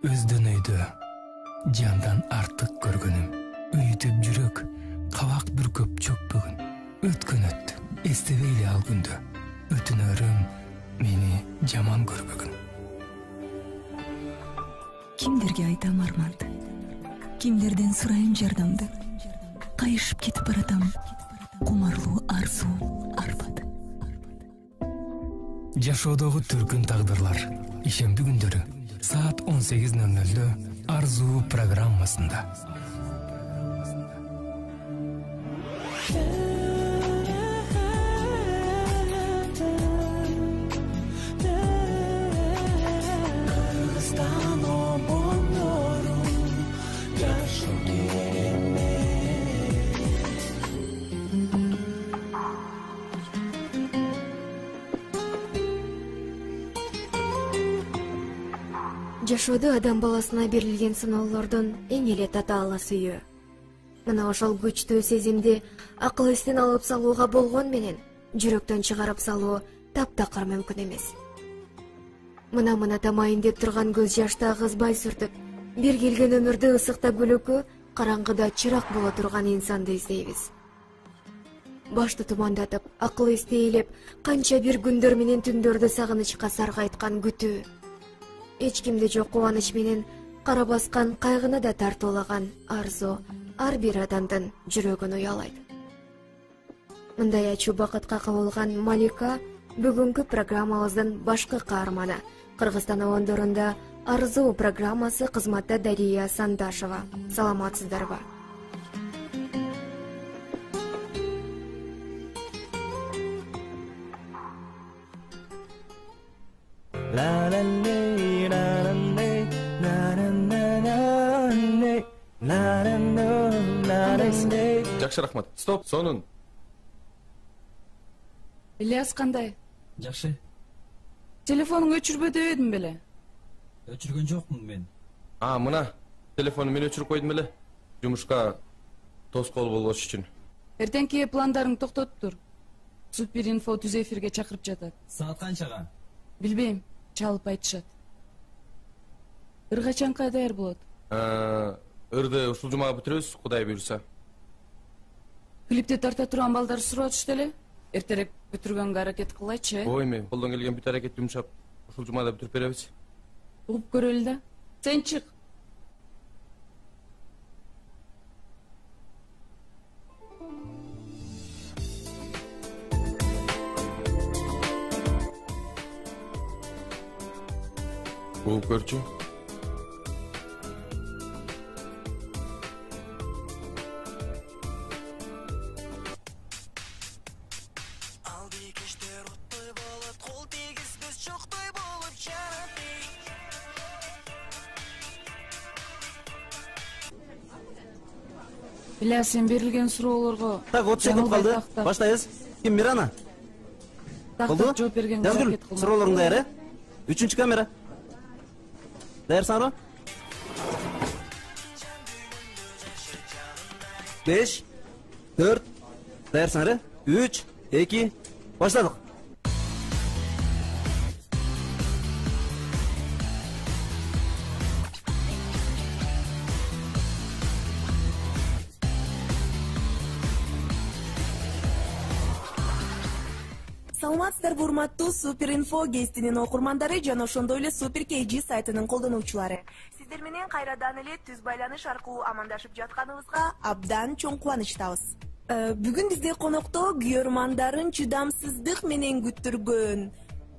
Өздөн өйдө жандан артык көргөнүм, өйтүп жүрөк, кабак бүркөп чөкпөгүн. Өткөн өттү, эстебейли ал күндө. Өтүнөрүм мени жаман көрбөгүн. Кимдерге айтам арманды, кимдерден сурайм жардамды. Кайышып кетип баратам, кумарлуу арзуу арбады. Жашоодогу түркүн тагдырлар. Ишемби күндөрү саат 18:00 Арзуу программасында. Жашоодо адам баласына берилген сыноолордун эң эле татаалы сүйүү. Мына ошол күчтүү сезимди акыл эстен алып салууга болгон менен жүрөктөн чыгарып салуу таптакыр мүмкүн эмес. Мына тамайын деп турган көз жашта кызбай сүртүп, бир келген өмүрдө ысыкта күлүүкү, караңгыда чырак боло турган инсанды издейбиз. Башты тумандатып, акыл эсти ээлеп, канча бир күндөр менен түндөрдү сагынычка саргайткан күтүү. Эч кимде жок кубаныч менен кара баскан кайгыны да тартуулаган арзу ар бир адамдын жүрөгүн уялайт. Мындай ачуу бакытка кабылган Малика бүгүнкү программабыздын башкы каарманы. Кыргызстан обондорунда Арзуу программасы кызматта Дария Сандашева. Саламатсыздарбы? Жакшы, рахмат. Стоп, сонун. Ильяс кандай? Жакшы. Телефонуң өчүрбө дебедим беле? Өчүргөн жокмун мен. Мына телефону мен өчүрүп койдум эле. Жумушка тоскоол болбош үчүн. Эртеңки пландарың токтотуп тур. Супер инфо түз эфирге чакырып жатат. Саат канчага? Билбейм, чалып айтышат. Ыр качанка даяр болот? Ырды ушул жумага бүтүрөбүз, Кудай буйруса. Клипти тарта турган балдар сурап атышты эле. Эртерээк бүтүргөнгө аракет кылайчы. Ой, мен колдон келген бүт аракетти жумшап, ушул жумада бүтүрүп беребиз. Угуп көрөлү да. Сен чык. Угуп көрчү. Ильяс, сен берилген суроолорго Так, 30 секунд калды. Баштайбыз. Ким Мирана? Болду? Жооп бергенге аракет кылма. Суроолоруң даяр, 3-чү камера. Даярсыңарбы? 5, 4, даярсыңар, 3, 2, баштадык. Саламатсыздарбы, урматтуу Супер Инфо гестинин окурмандары жана ошондой эле Супер KG сайтынын колдонуучулары. Сиздер менен кайрадан эле түз байланыш аркылуу амандашып жатканыбызга абдан чоң кубанычтабыз. Бүгүн бизде конокто күйөрмандарын чыдамсыздык менен күттүргөн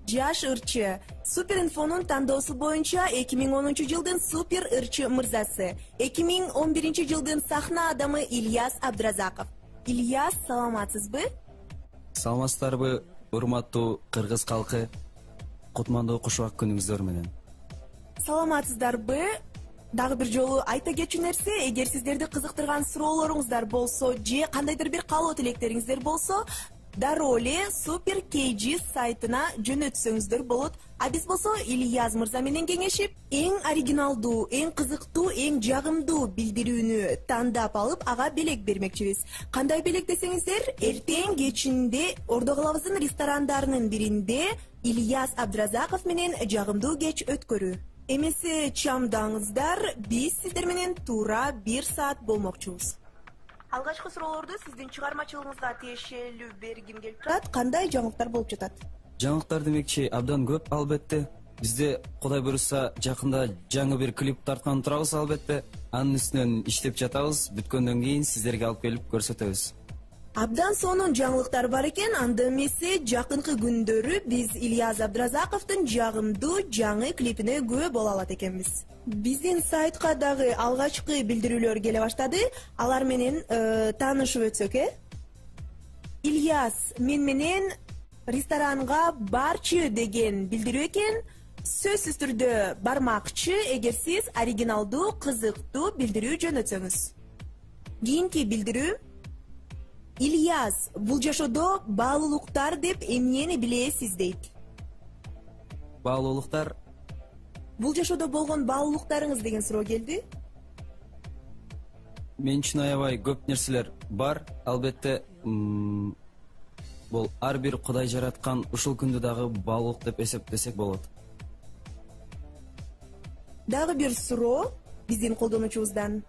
жаш ырчы, Супер Инфонун тандоосу боюнча 2010-жылдын супер ырчы мырзасы, 2011-жылдын сахна адамы Ильяс Абдразаков. Ильяс, саламатсызбы? Саламатсыздарбы, урматтуу кыргыз калкы, кутмандуу кушубак күнүңүздөр менен. Саламатсыздарбы? Дагы бир жолу айта кетчү нерсе, эгер сиздерди кызыктырган суроолоруңуздар болсо же кандайдыр бир каалоо тилектериңиздер болсо, дароо эле Супер KG сайтына жөнөтсөңүздөр болот. А биз болсо Ильяс мырза менен кеңешип, эң оригиналдуу, эң кызыктуу, эң жагымдуу билдирүүнү тандап алып, ага белек бермекчибиз. Кандай белек десеңиздер, эртең кечинде Ордо-Калабыздын ресторандарынын биринде Ильяс Абдразаков менен жагымдуу кеч өткөрүү. Эмесе чамдаңыздар, биз сиздер менен туура 1 саат болмокчубуз. Алгачкы суроолорду сиздин чыгармачылыгыңызга тиешелүү бергим келип турат. Кандай жаңылыктар болуп жатат? Жаңылыктар демекчи абдан көп албетте. Бизде Кудай буюрса жакында жаңы бир клип тарткан турабыз албетте. Анын үстүнөн иштеп жатабыз. Бүткөндөн кийин сиздерге алып келип көрсөтөбүз. Абдан сонун жаңылыктар бар экен. Анда эмесе жакынкы күндөрү биз Ильяз Абдразаковдун жагымдуу жаңы клипине күбө боло алат экенбиз. Биздин сайтка дагы алгачкы билдирүүлөр келе баштады. Алар менен таанышып өтсөк, Ильяз мен менен ресторанга барчы деген билдирүү экен. Сөзсүз түрдө бармакчы, эгер сиз оригиналдуу, кызыктуу билдирүү жөнөтсөңүз. Кийинки билдирүү: Ильяз, бул жашоодо баалуулуктар деп эмнени билесиз дейт. Баалуулуктар? Бул жашоодо болгон баалуулуктарыңыз деген суроо келди. Мен үчүн аябай көп нерселер бар. Албетте, бул ар бир Кудай жараткан ушул күндү дагы баалуулук деп эсептесек болот. Дагы бир суроо биздин колдонуучубуздан.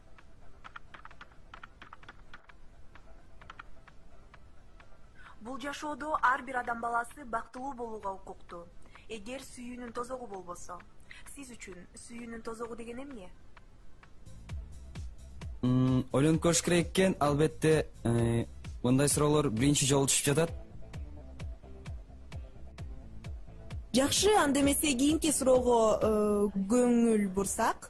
Бул жашоодо ар бир адам баласы бактылуу болууга укуктуу. Эгер сүйүүнүн тозогу болбосо, сиз үчүн сүйүүнүн тозогу деген эмне? Ойлонуп көрүш керек экен. Албетте, мындай суроолор биринчи жолу түшүп жатат. Жакшы, анда эмесе кийинки суроого көңүл бурсак.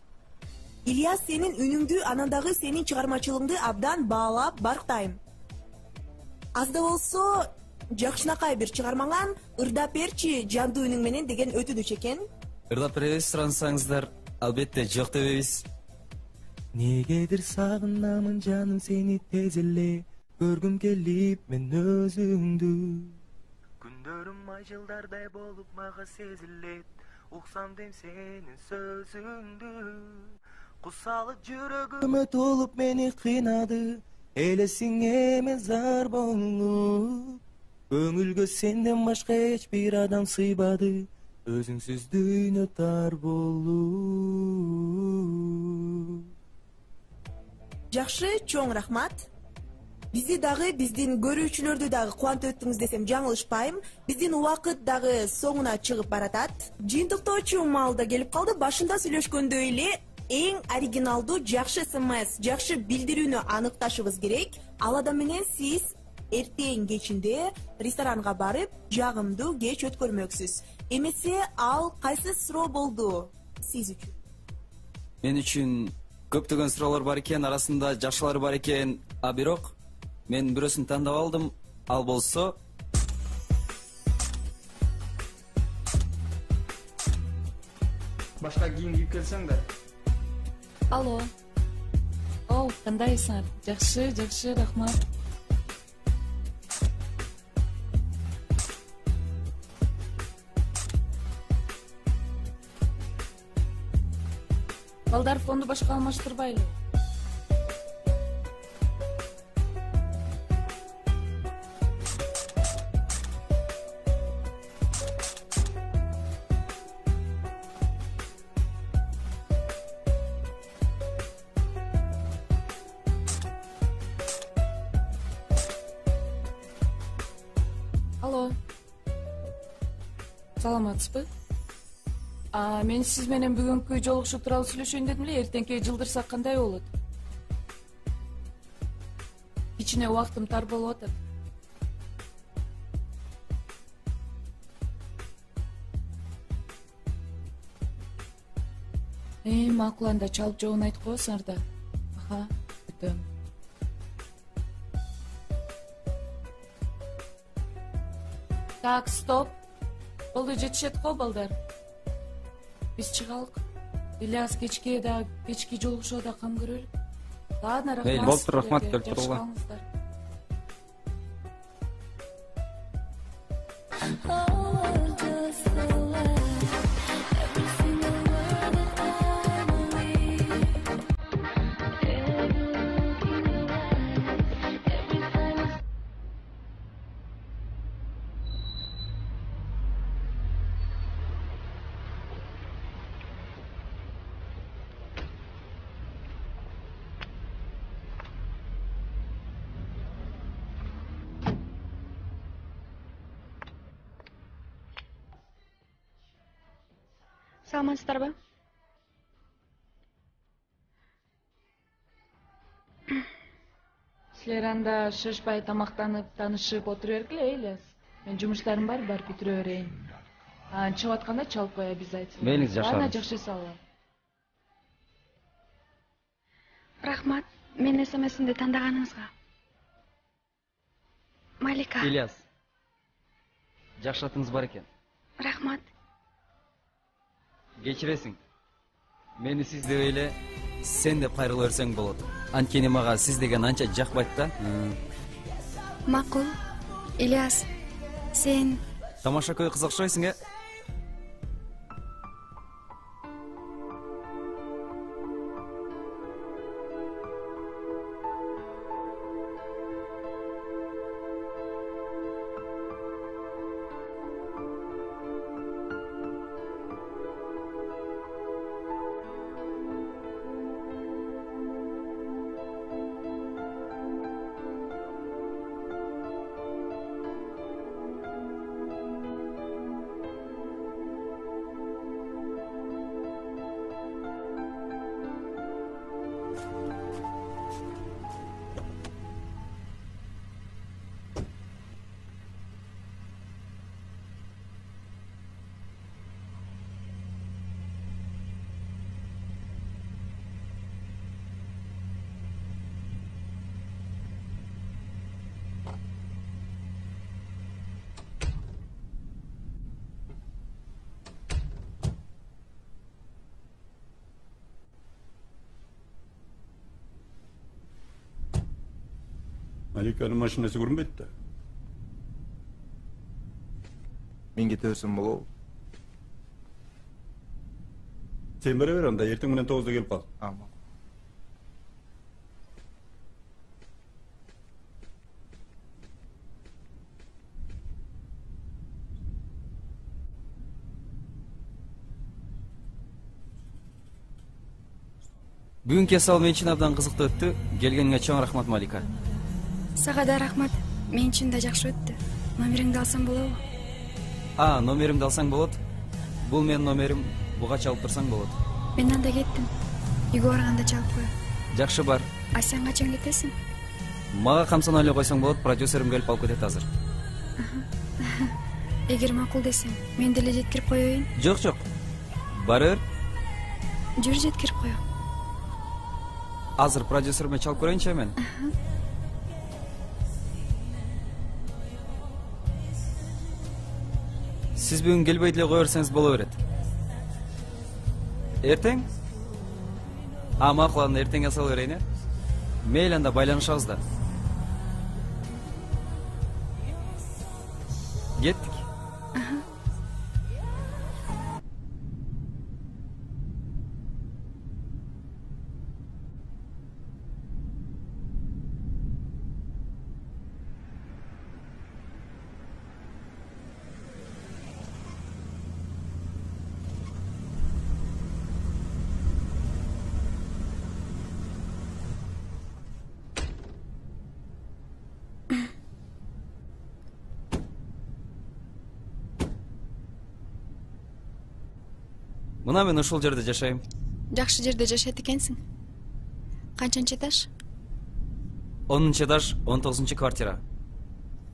Ильяз, сенин үнүңдү, анан дагы сенин чыгармачылыгыңды абдан баалап барктайм. Азда болсо жакшынакай бир чыгармаңан ырдап берчи жандуу үнүң менен деген өтүнүч экен. Ырдап беребиз, сурансаңыздар, албетте жок дебейбиз. Негедир сагынамын жаным сени тез эле, көргүм келип мен өзүңдү. Күндөрүм ай жылдардай болуп мага сезилет, уксам дейм сенин сөзүңдү. Кусалык жүрөгүмө толуп мени кыйнады, элесиң эме зар болуп. Көңүлгө сенден башка эч бир адам сыйбады, өзүңсүз дүйнө тар болуп. Жакшы, чоң рахмат. Бизди дагы, биздин көрүүчүлөрдү дагы кубантып өттүңүз десем жаңылышпайм. Биздин убакыт дагы соңуна чыгып баратат. Жыйынтыктоочу маал да келип калды. Башында сүйлөшкөндөй эле эң оригиналдуу жакшы СМС, жакшы билдирүүнү аныкташыбыз керек. Ал адам менен сиз эртең кечинде ресторанга барып, жагымдуу кеч өткөрмөксүз. Эмесе ал кайсы суроо болду сиз үчүн? Мен үчүн көптөгөн суроолор бар экен, арасында жакшылары бар экен, а бирок мен бирөөсүн тандап алдым. Ал болсо башка кийим кийип келсең да. Алло. Оу, кандайсың? Жакшы, жакшы, рахмат. Балдар, фонду башка алмаштырбайлы. Алло. Саламатсызбы? Мен сиз менен бүгүнкү жолугушуу тууралуу сүйлөшөйүн дедим эле. Эртеңки жылдырсак кандай болот? Кичине убактым тар болуп атат. Макул, анда чалып жообун айтып коесуңар да. Аха, күтөм. Так, стоп. Болду, жетишет го балдар. Биз чыгалык. Ильяз кечке жолугушууда кам көрөлү. Ладно, рахмат. Болуптур, рахмат, келип тургула. Саламатсыздарбы? Силер анда шашпай тамактанып, таанышып отура бергиле, Ильяс. Мен жумуштарым бар, барып бүтүрө берейин. Чыгып атканда чалып кой обязательно. Мейлиңиз, жашарыңыз. Ана жакшы салам. Рахмат, мен СМСимди тандаганыңызга. Малика. Ильяс. Жакшы атыңыз бар экен. Рахмат. Кечиресиң. Мени сиз деп эле сен деп кайрыла берсең болот. Анткени мага сиз деген анча жакпайт да. Макул. Ильяс, сен Тамаша көй кыз окшойсуң, э? Маликанын машинасы көрүнбөйт да. Мен кете берсем болобу? Сен бара бер анда, эртең менен 9-да келип кал. Ама. Бүгүнкү эс-алуу мен үчүн абдан кызыктуу өттү. Келгениңе чоң рахмат, Малика. сага да рахмат. Мен үчүн да жакшы өттү. Номериңди алсам болобу? Номеримди алсаң болот. Бул менин номерим. Буга чалып турсаң болот. Мен анда кеттим. Үйгө барганда чалып коем. Жакшы, бар. А сен качан кетесиң? Мага камсана эле койсоң болот, продюсерим келип алып кетет азыр. Эгер макул десең, мен деле жеткирип коеюн. Жок. Бара бер. Жүр, жеткирип коем. Азыр продюсериме чалып көрөйүнчү мен. Сиз бүгүн келбей деле кое берсеңиз боло берет. Эртең? Макул, анда эртең сала берейин, э? Мейли, анда байланышабыз да. Кеттик. Мына мен ушул жерде жашайм. Жакшы жерде жашайт экенсиң. Канчанчы этаж? 10-чы этаж, 19-чы квартира.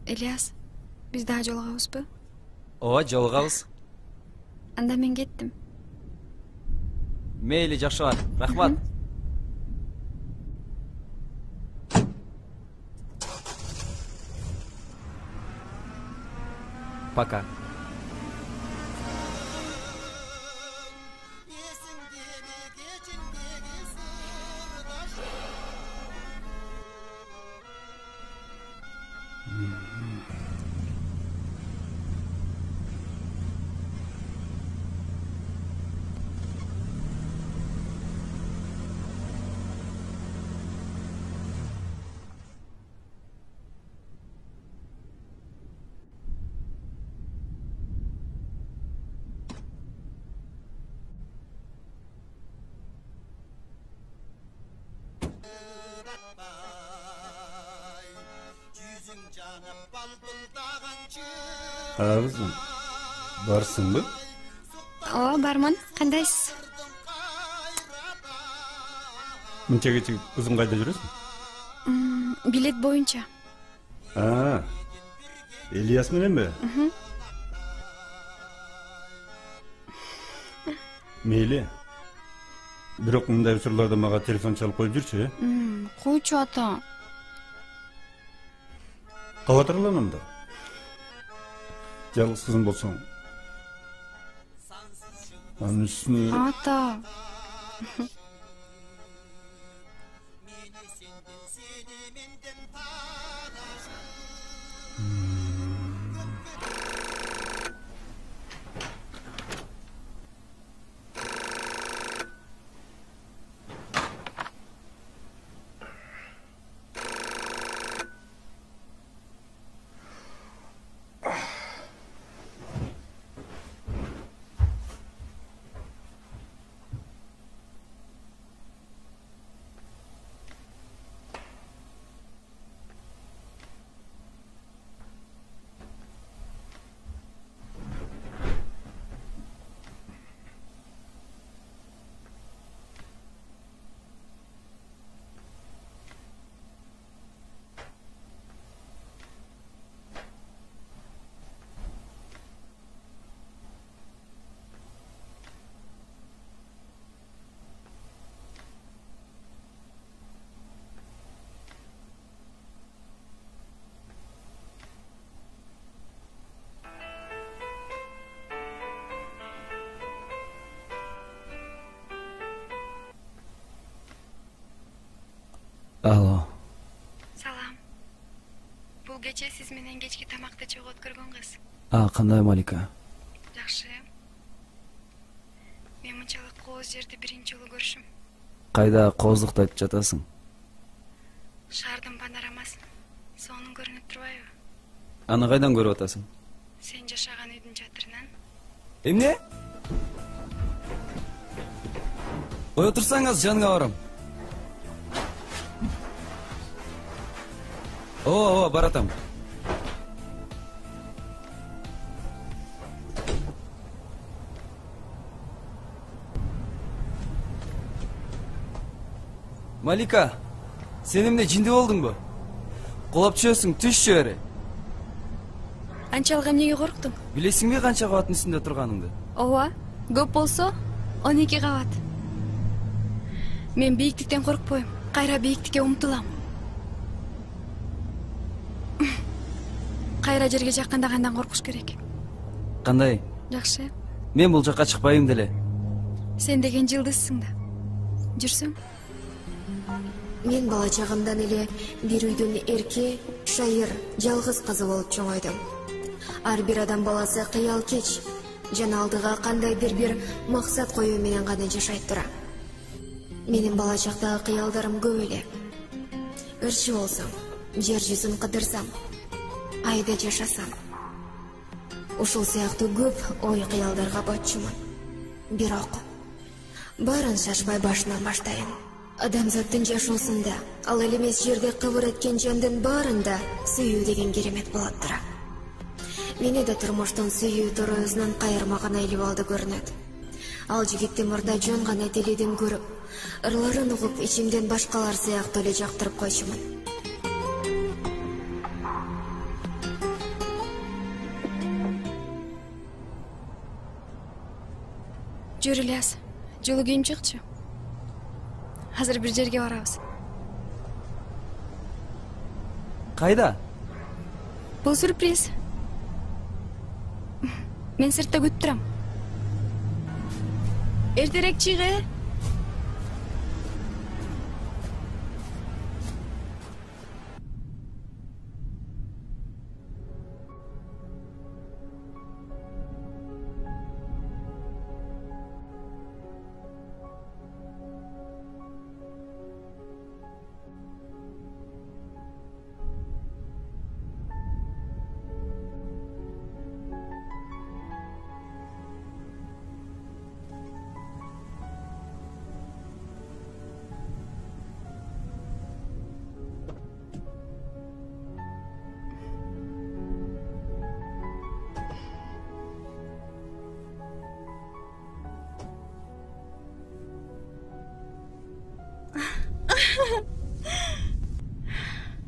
Ильяс, биз дагы жолугабызбы? Ооба, жолугабыз. Анда мен кеттим. Мейли, жакшы бар. Рахмат. Пока. Kızım, varsın mı? Ооба, бармын. Кандайсыз? Мынча кечигип кызым кайда жүрөсүң? Билет боюнча. Ильяс мененби? Мейли. Бирок мындай учурларда мага телефон чалып коюп жүрчү, Койчу ата. Кабатырланам да. Жалгыз кызым болсоң. Анын үстүнө Ата. Алло. Салам. Бул кече сиз менен кечки тамакты чогуу өткөргөн кыз. Кандай Малика? Жакшы. Мен мынчалык кооз жерди биринчи жолу көрүшүм. Кайда кооздукту айтып жатасың? Шаардын панорамасы. Сонун көрүнүп турбайбы? Аны кайдан көрүп атасың? Сен жашаган үйдүн чатырынан. Эмне? Кое турсаңыз, жанга барам. Ооба, баратам. Малика, сен эмне жинди болдуңбу? Кулап түшөсүң, түшчү бери. Анчалык эмнеге корктуң? Билесиңби канча кабаттын үстүндө турганыңды? Ооба, көп болсо 12 кабат. Мен бийиктиктен коркпойм, кайра бийиктикке умтулам. Кайра жерге жакканда кандан коркуш керек? Кандай? Жакшы. Мен бул жакка чыкпайм деле. Сен деген жылдызсың да. Жүрсөң? Мен бала чагымдан эле бир үйдүн эрки, шайыр, жалгыз кызы болуп чоңойдум. Ар бир адам баласы кыял кеч жана алдыга кандайдыр бир максат коюу менен гана жашайт тура. Менин бала чактагы кыялдарым көп эле. Ырчы болсом, жер жүзүн кыдырсам, айда жашасам. Ушул сыяктуу көп ой кыялдарга батчумун. Бирок баарын шашпай башынан баштайын. Адамзаттын жашоосунда, ал эле эмес жерде кыбыр эткен жандын баарында сүйүү деген керемет болот тура. Мени да турмуштун сүйүү торозунан кайырмаган Айливалды көрүнөт. Ал жигитти мурда жөн гана теледен көрүп, ырларын угуп ичимден башкалар сыяктуу эле жактырып койчумун. Жүр, Ильяс, жолу кийим чыкчы. Азыр бир жерге барабыз. Кайда? Бул сюрприз. Мен сыртта күтүп турам. Эртерээк чыгы.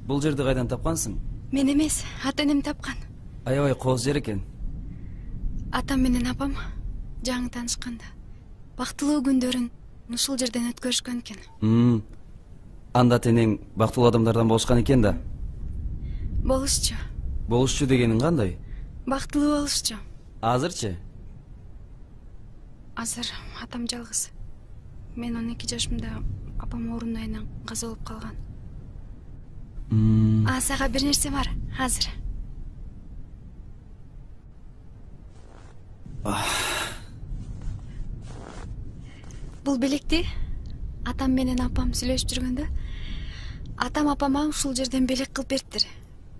Бул жерди кайдан тапкансың? Мен эмес, ата-энем тапкан. Аябай кооз жер экен. Атам менен апам жаңы таанышканда бактылуу күндөрүн ушул жерден өткөрүшкөн экен. Анда тенең бактылуу адамдардан болушкан экен да. Болушчу. Болушчу дегениң кандай? Бактылуу болушчу. Азырчы? Азыр атам жалгыз. Мен 12 жашымда апам оорун айынан каза болуп калган. Сага бир нерсе бар, азыр. Бул белекти атам менен апам сүйлөшүп жүргөндө атам апама ушул жерден белек кылып бериптир.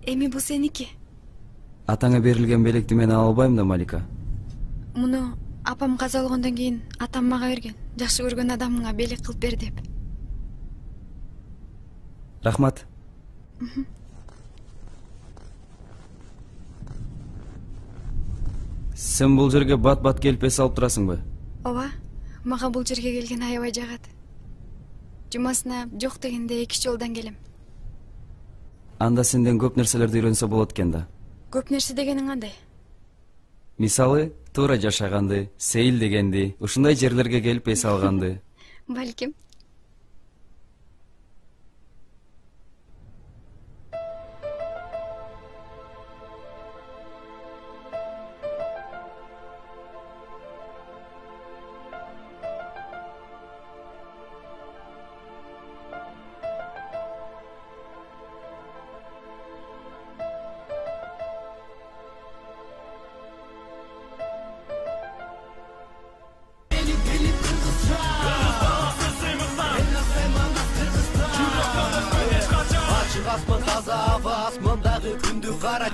Эми бул сеники. Атаңа берилген белекти мен ала албайм да, Малика. Муну апам каза болгондон кийин атам мага берген. Жакшы көргөн адамыңа белек кылып бер деп. Рахмат. Сен бул жерге бат-бат келип эс алып турасыңбы? Ооба, мага бул жерге келген аябай жагат. Жумасына жок дегенде 2 жолдан келем. Анда сенден көп нерселерди үйрөнсө болот экен да. Көп нерсе дегениң кандай? Мисалы, туура жашаганды, сейилдегенди, ушундай жерлерге келип эс алганды. Балким.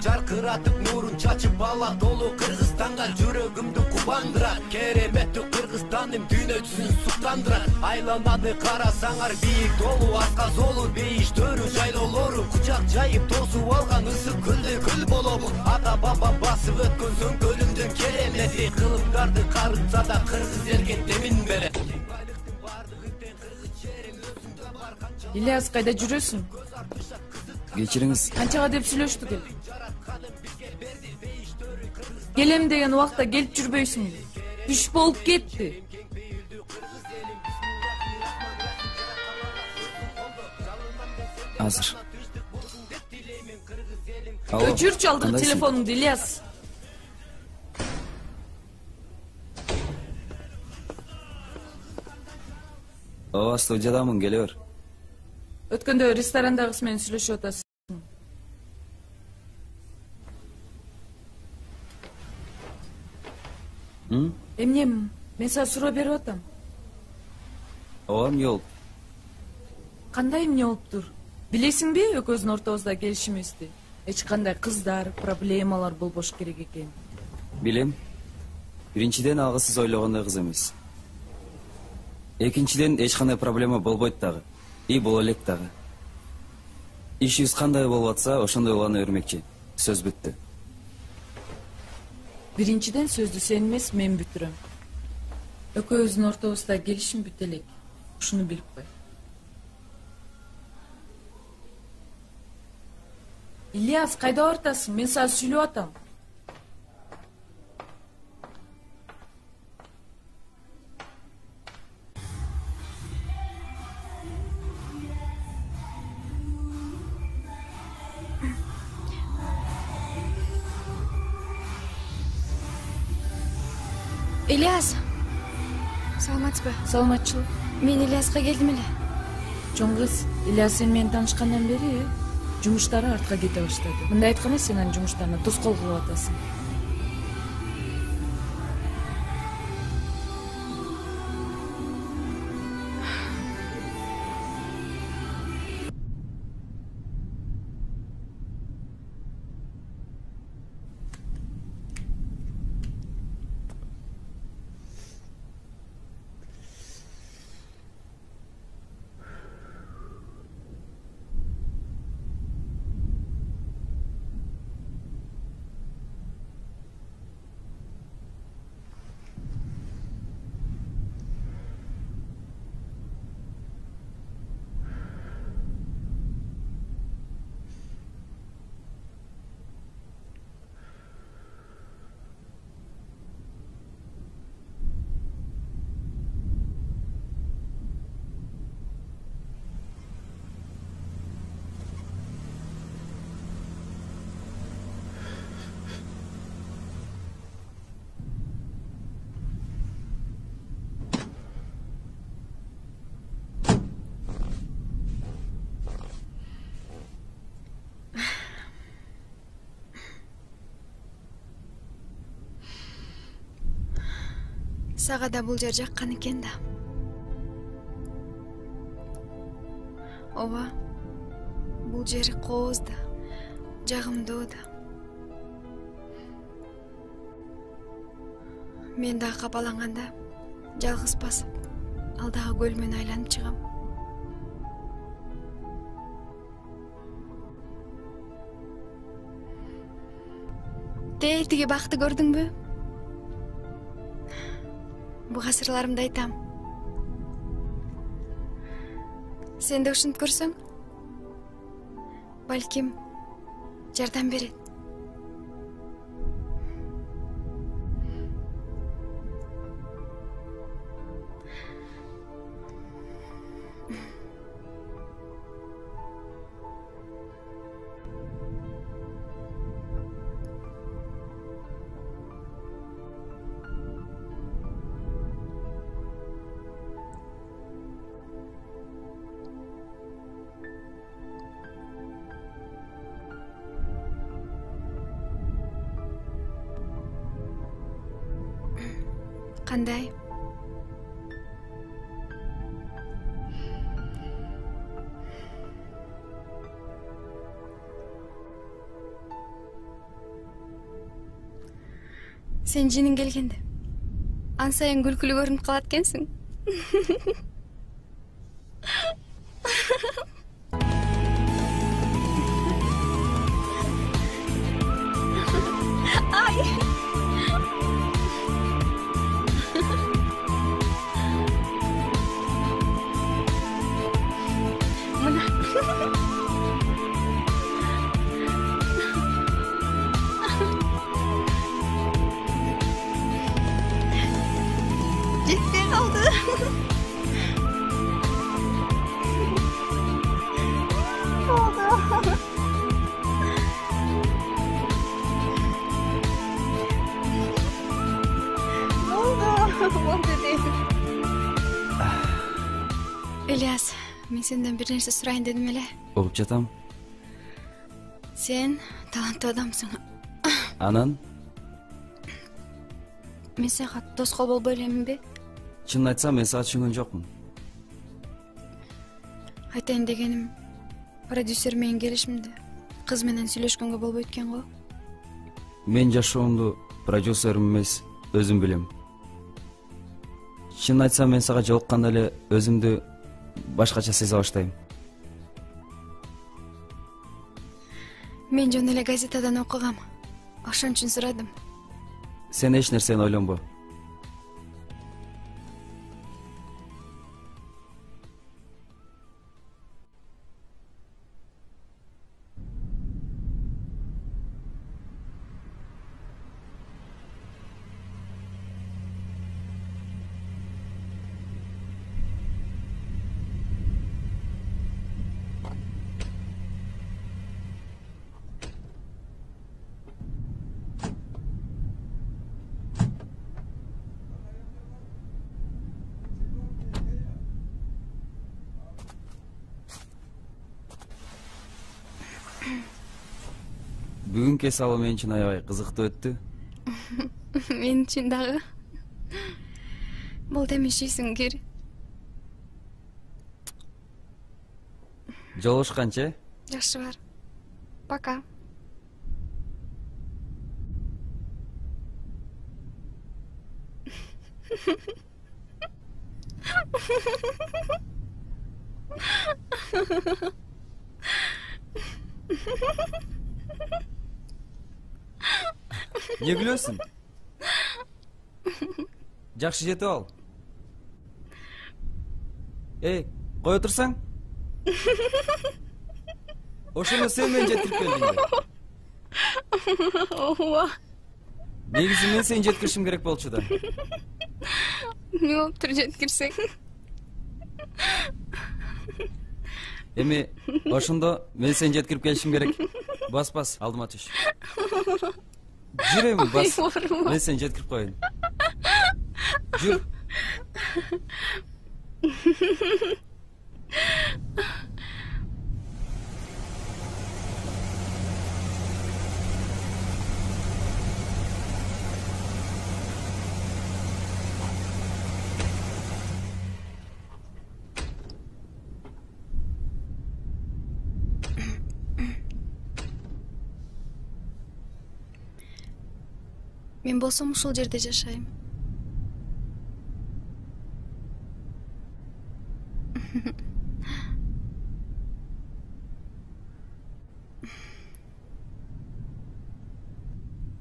Жаркыратып нурун чачып бала толу Кыргызстанга жүрөгүмдү кубандырат. Кереметтүү Кыргызстаным дүйнөсүн суктандырат. Айлананы карасаңар бийик толу, аска золу бейиштөрү жайлоолору. Кучак жайып тосуп алган ысык көлдө көл болобу. Ата баба басып өткөн сөңкөлүмдүн керемети. Кылымдарды карытса да кыргыз элге демин берет. Ильяс, кайда жүрөсүң? Кечириңиз. Канчага деп сүйлөштүк эл? Келем деген убакта келип жүрбөйсүң. Түш болуп кетти. Азыр. Өчүрчү алдыгы телефонуңду, Ильяс. Ооба, студиядамын, келе бер. Өткөндө ресторандагы кыз менен сүйлөшүп атасың. Эмне? Мен сага суроо берип атам. Ооба, эмне болуп? Кандай эмне болуптур? Билесиңби, экөөбүздүн ортобузда келишимибизди? Эч кандай кыздар, проблемалар болбош керек экен. Билем. Биринчиден ага сиз ойлогондой кыз эмес. Экинчиден эч кандай проблема болбойт дагы. И боло элек дагы. Ишибиз кандай болуп атса, ошондой улана бермекчи. Сөз бүттү. Биринчиден сөздү сен эмес, мен бүтүрөм. Экөөбүздүн ортобузда келишим бүт элек. Ушуну билип кой. Ильяс, кайда бартасың? Мен сага сүйлөп атам. Ильяс. Саламатсызбы? Саламатчылык. Мен Ильяска келдим эле. Чоң кыз, Ильяс сен менен таанышкандан бери жумуштары артка кете баштады. Мындай айтканда сен анын жумуштарына тоскоол кылып атасың. Сага да бул жер жаккан экен да. Ооба. Бул жер кооз да, жагымдуу да. Мен да капаланганда жалгыз басып, алдагы көлмөнү айланып чыгам. Тиги бакты көрдүңбү? Буга сырларымды айтам. Сен да ушинтип көрсөң, балким жардам берет. Кандай? Сен жинин келгенде ан сайын күлкүлүү көрүнүп калат экенсиң. Ай! Жетпей қалды. Болды. Болды дейм. Ильяс, мен сенден бир нерсе сурайын дедим эле. Угуп жатам. Сен таланттуу адамсың. Анан? Мен сага дос кол болбой эленби? Чынын айтсам, мен сага түшүнгөн жокмун. Айтайын дегеним, продюсер менен келишимди кыз менен сүйлөшкөнгө болбойт экен го. Мен жашоомду продюсерим эмес, өзүм билем. Чынын айтсам, мен сага жолукканда эле өзүмдү башкача сезе баштайм. Мен жөн эле газетадан окугам. Ошон үчүн сурадым. Сен эч нерсени ойлонбо. Бүгүнкү эсабы мен үчүн аябай кызыктуу өттү. Мен үчүн дагы. Бул демешийсиң кир. Жолугушканча? Жакшы бар. Пока. Не күлөсүң? Жакшы жетип ал. Эй, кой отурсаң? Ошону сен менен жеткирип келдиң. Ооба. Негизи мен сени жеткиришим керек болчу да. Не болуптур жеткирсең? Эми ошондо мен сени жеткирип келишим керек. Бас, алдыма түш. Жүр эми, бас. Мен сени жеткирип коеюн. Жүр. Мен болсом ушул жерде жашайм.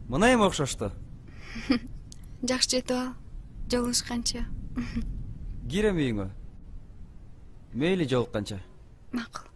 Мына эми окшошту. Жакшы жетип ал. Жолугушканча. Кир эми үйүңө. Мейли жолукканча. Макул.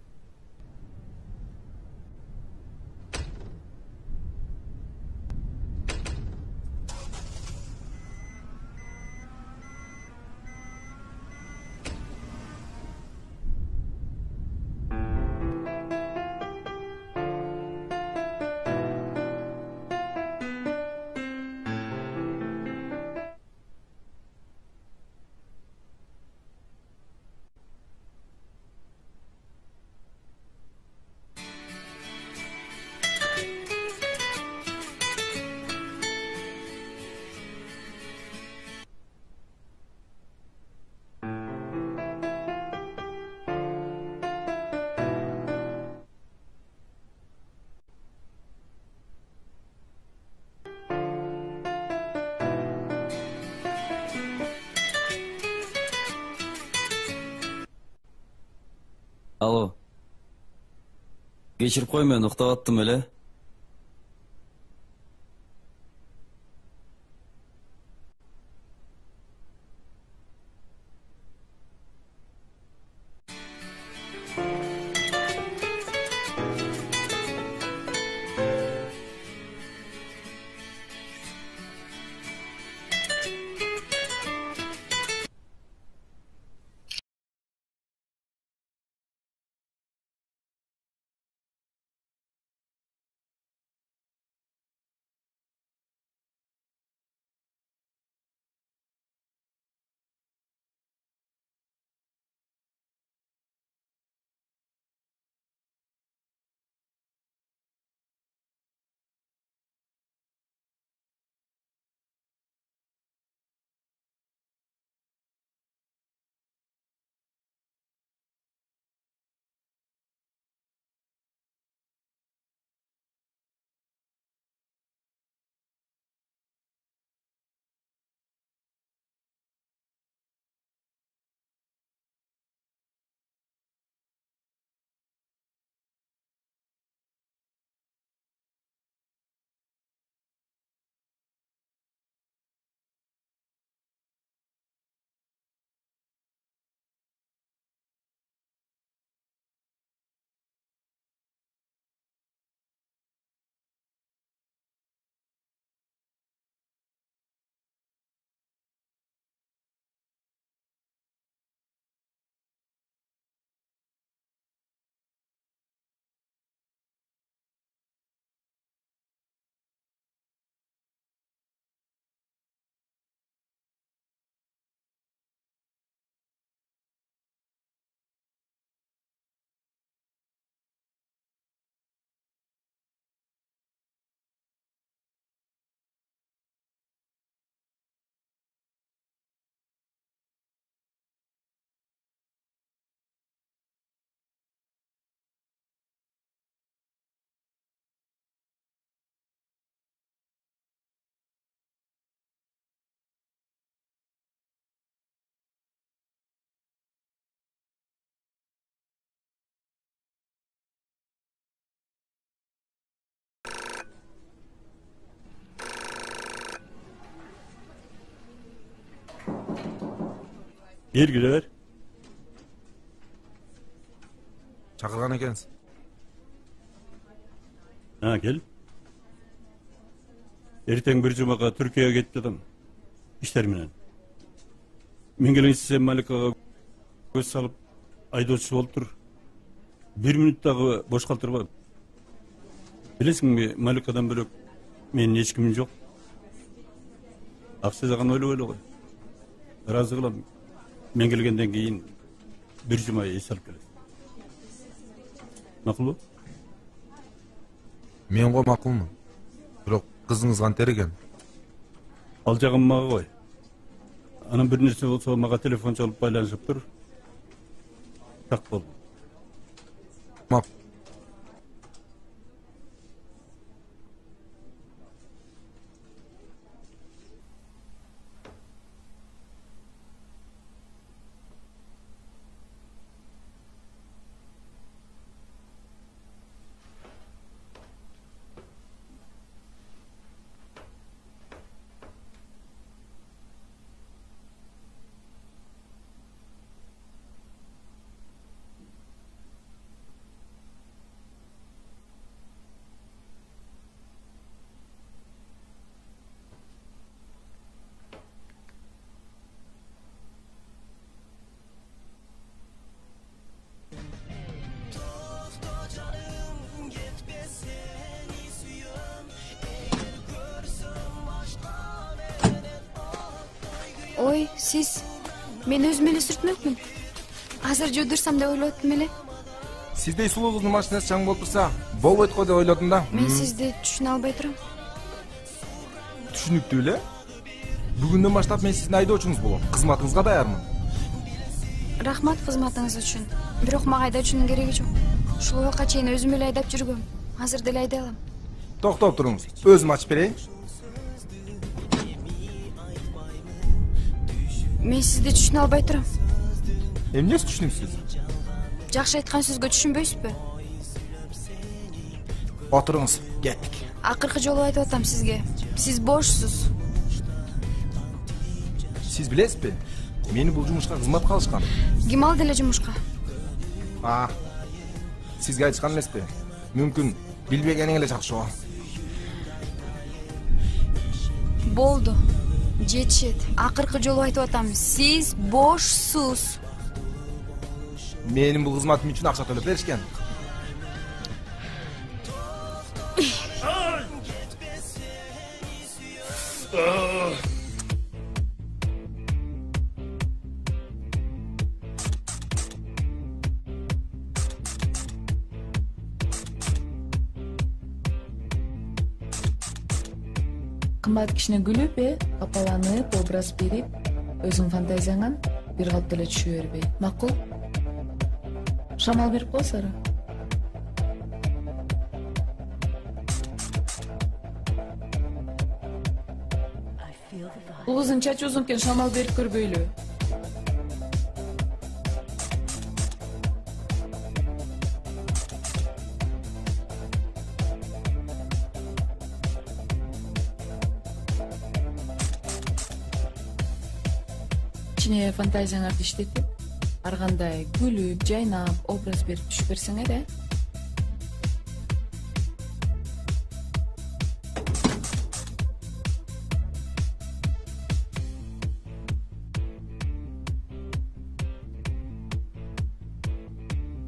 Алло. Кечирип кой, мен уктап аттым эле. Belgilе ver. Çakırgan ekensiz. Ha, gel. Erten bir cumaka Türkiye'ye gittim. İşler menen. Men gelin Malikaga göz salıp aydoçu oltur. 1 minutdagı boş kaltırba. Bilesizmi, Malika'dan bölük men hiç kimim yok. Aksa jagan öyle koy. Razı kılam. Men gelgenden keyin bir cumaya iş alıp kelesiz. Makul bu? Men go makулмун. Бирок кызыңыз кантер экен? Al jagım maga koy. Anam bir nerse bolsa maga telefon çalıp baylanışıp dur. Tak bol. Mak. Сиз мени өзүм эле сүртмөкмүн. Азыр жуудурсам деп ойлоптум эле. Сиздей сулуу кыздын машинасы чаң болуп турса, болбойт го деп ойлодум да. Мен сизди түшүнө албай турам. Түшүнүктүү эле. Бүгүндөн баштап мен сиздин айдоочуңуз болом. Кызматыңызга даярмын. Рахмат кызматыңыз үчүн. Бирок мага айдоочунун кереги жок. Ушул убакка чейин өзүм эле айдап жүргөм. Азыр деле айдай алам. Токтоп туруңуз. Өзүм ачып берейин. Мен сизди түшүнө албай турам. Эмнеси түшүнүксүз? Жакшы айткан сөзгө түшүнбөйсүзбү? Отуруңуз, кеттик. Акыркы жолу айтып атам сизге. Сиз бошсуз. Сиз билесизби? Мени бул жумушка кызматка алышкан. Ким алды эле жумушка? Сизге айтышкан эмеспи? Мүмкүн билбегениң эле жакшы го. Болду. Жетишет. Акыркы жолу айтып атам. Сиз бошсуз. Менин бул кызматым үчүн акча төлөп беришкен. Кымбат кишине күлүп, капаланып, образ берип, өзүң фантазияңан бир калыпта эле түшө бербей. Макул? Шамал берип кой, Сара. Бул кыздын чачы узун экен, шамал берип көрбөйлү. Ичине фантазияңарды иштетип, ар кандай күлүп, жайнап, образ берип түшүп берсеңер,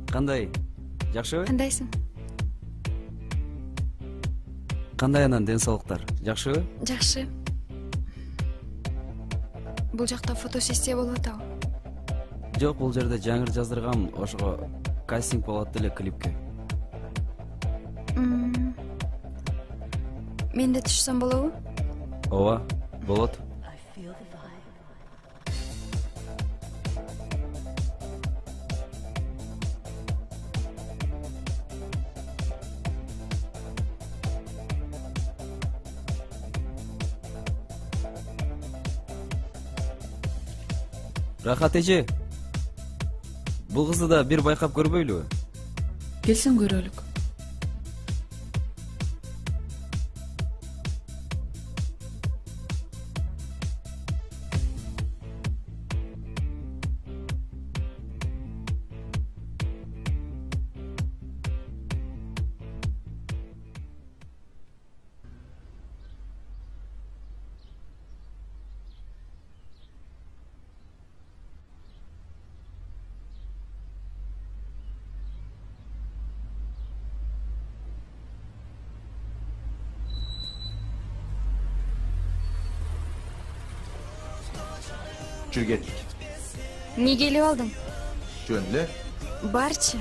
Кандай? Жакшыбы? Кандайсың? Кандай анан ден соолуктар? Жакшыбы? Жакшы. Бул жакта фотосессия болуп атабы? Жок, бул жерде жаңыр жаздыргам, ошого кастинг болот эле клипке. Мен да түшсөм болобу? Ооба, болот. Рахат эже, бул кызды да бир байкап көрбөйлүбү? Келсин көрөлүк. Жүр кеттик. Эмне келип алдың? Жөн эле. Барчы.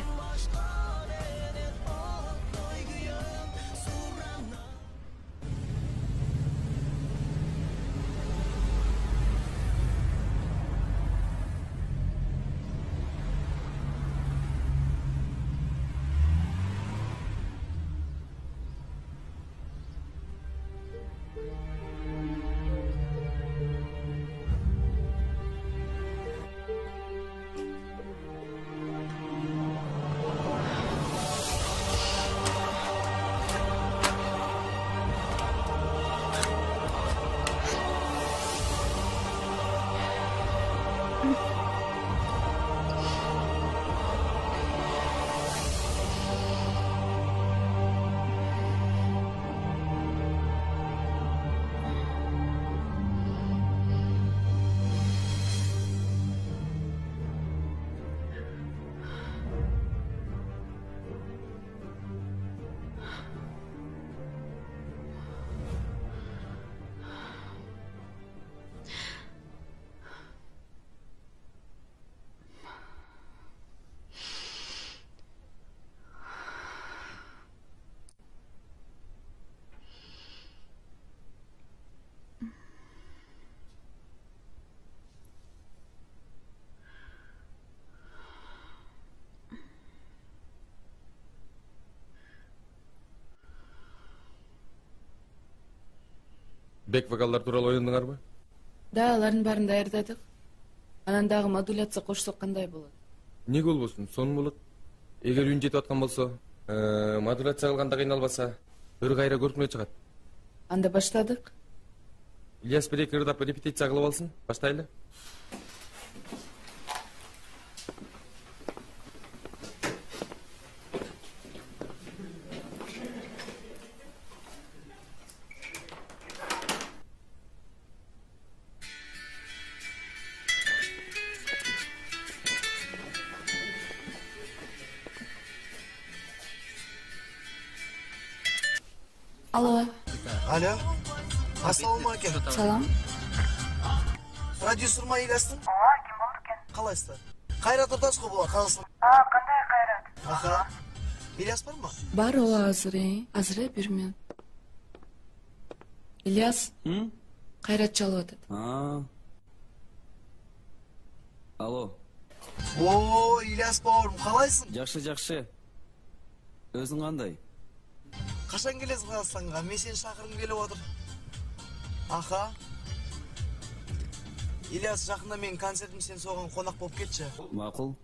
Бек вокалдар тууралуу оюндуңарбы? Да, алардын баарын даярдадык. Анан дагы модуляция кошсок кандай болот? Эмнеге болбосун, сонун болот. Эгер үн жетип аткан болсо, модуляция кылганда кыйналбаса, ыр кайра көркүнө чыгат. Анда баштадык. Ильяс бир эки ырдап репетиция кылып алсын, баштайлы. Алло. Алло. Ассалаумалейкум. Салам. Продюсер ма Ильястын? Ооба, ким болду экен? Калайсыздар? Кайрат Ордаш го булат, калсын. Кандай Кайрат? Аха. Ильяс барбы? Бар, ооба, азыр 1 минут. Ильяс. Кайрат чалып атат. Алло. О, Ильяс бауырым, калайсың? Жакшы. Өзүң кандай? Качан келесиң Казакстанга? Мен сени чакыргым келип отур. Аха. Ильяс, жакында менин концертим сен согон конак болуп кетчи. Макул.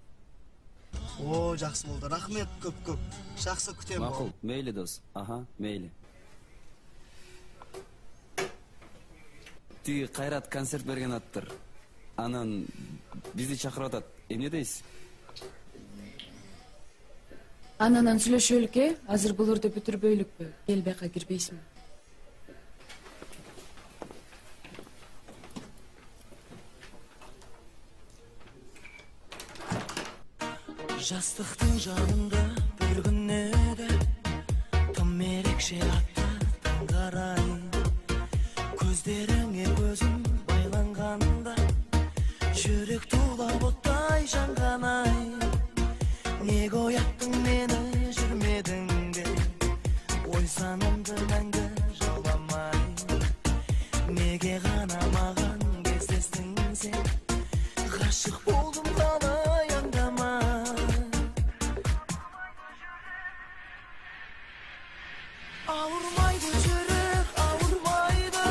О, жакшы болду. Рахмет көп. Жакшы күтөм. Макул, мейли дос. Аха, мейли. Тиги Кайрат концерт берген аттыр. Анан бизди чакырып атат. Эмне дейсиз? Анан сүйлөшөлүк, азыр бул үрдү бүтүрбөйлүкпү? Эл бияка кирбейсиңби? Жастықтың жанында бір күнеді тым ерекше аттардың қарай көздеріңе көзім байланғанда жүрек тулап оттай жанған-ай неге ояттың мені жүрмедің бе ой санамды мәңгі жауламай неге ғана маған кездестің сен ғашық болдым қалай аңдама ауырмайды жүрек ауырмайды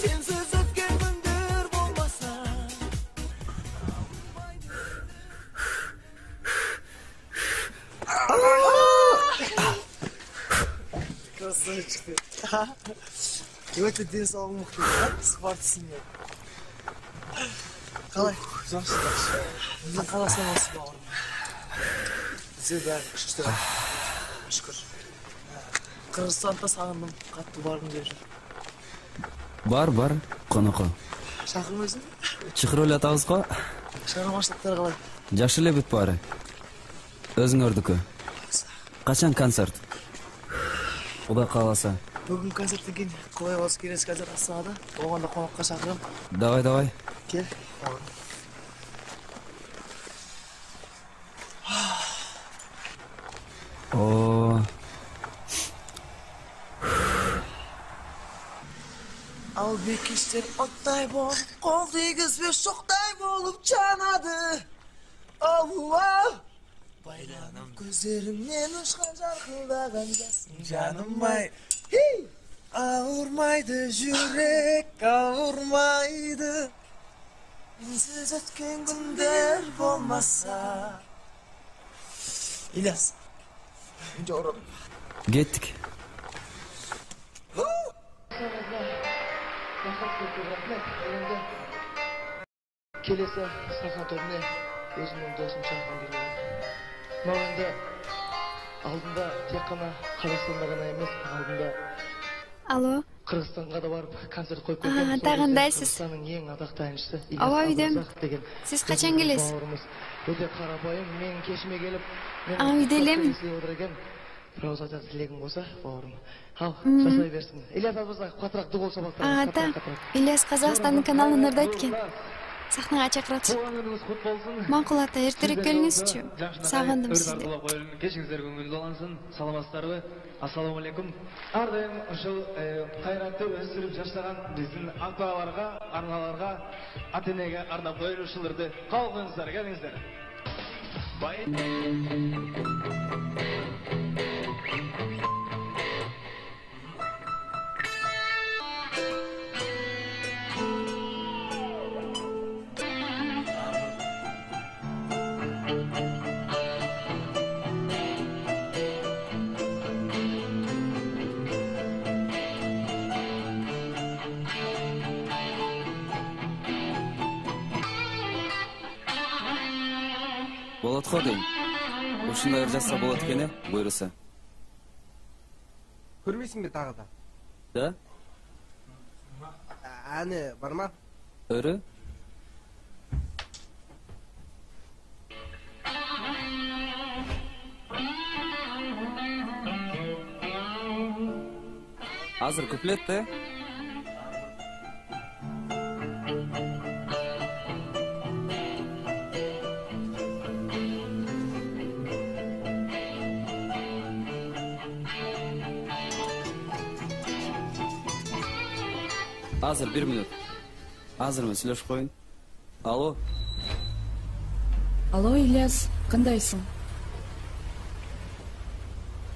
сенсіз өткен күндер болмаса Красавчик ты. Өте денсаулығың мықты. Спортсың мен. Қалай? Жақсы. Біздің қаласынан осы бауырым. Бізде бәрі күшті. Шүкір. Қырғызстанды сағындым, қатты барғым келіп жүр. Бар, конокко. Шақырым өзің? Чакырып эле атабыз го. Шығармашылықтар қалай? Жакшы эле бүт баары. Өзүңөрдүкү. Качан концерт? Кудай кааласа. Бүгін концерттен кейін құдай қаласа келесі концерт Астанада. Оғанда қонаққа шақырам. Давай. Кел. О. Ал бекештер оттай болып, қол тигізбе шоқтай болып жанады. Алла! Байланып көздеріңнен ұшқан жарқылдаған жасың жаным-ай. Ауырмайды жүрек, ауырмайды. Менсіз өткен күндер болмаса. Ильяс, önce oradım. Кеттик. Келесі сахна төріне өзімнің досым шақырғым келіп отыр. Мынау енді алдында тек қана Қазақстанда ғана емес, алдында Алло. Қырғызстанға да барып концерт қойып кеткен. Тағындайсыз. Қырғызстанның ең атақты әншісі. Ооба, үйдем. Сіз қачан келесіз? Өте қарапайым, мен кешіме келіп, үйде элем. Бірауыз айтар тілегім болса, бауырым. Ал, жасай берсін. Ильяс Абырзақ, қаттырақ дұғыл сабақтар. Ата, Ильяс Қазақстанның каналын ырдайт экен. Сахнага чакырат. Макул ата, эртерээк келиңизчи. Сагындым сизди. Кечиңиздер көңүлдүү болсун. Саламатсыздарбы? Ассаламу алейкум. Ар дайым ушул кайратты өстүрүп жаштаган биздин ата-бабаларга, аналарга, ата-энеге ардап коюлуп ушул ырды кабыл кылыңыздар, келиңиздер. Bye. Болот го дейм. Ушундай жазса болот экени, буйруса. Көрбейсиңби тагы да? Да? Аны барма? Өрү? Азыр куплет да? Азыр 1 минут. Азыр мен сүйлөшүп коюн. Алло. Алло, Ильяс, кандайсың?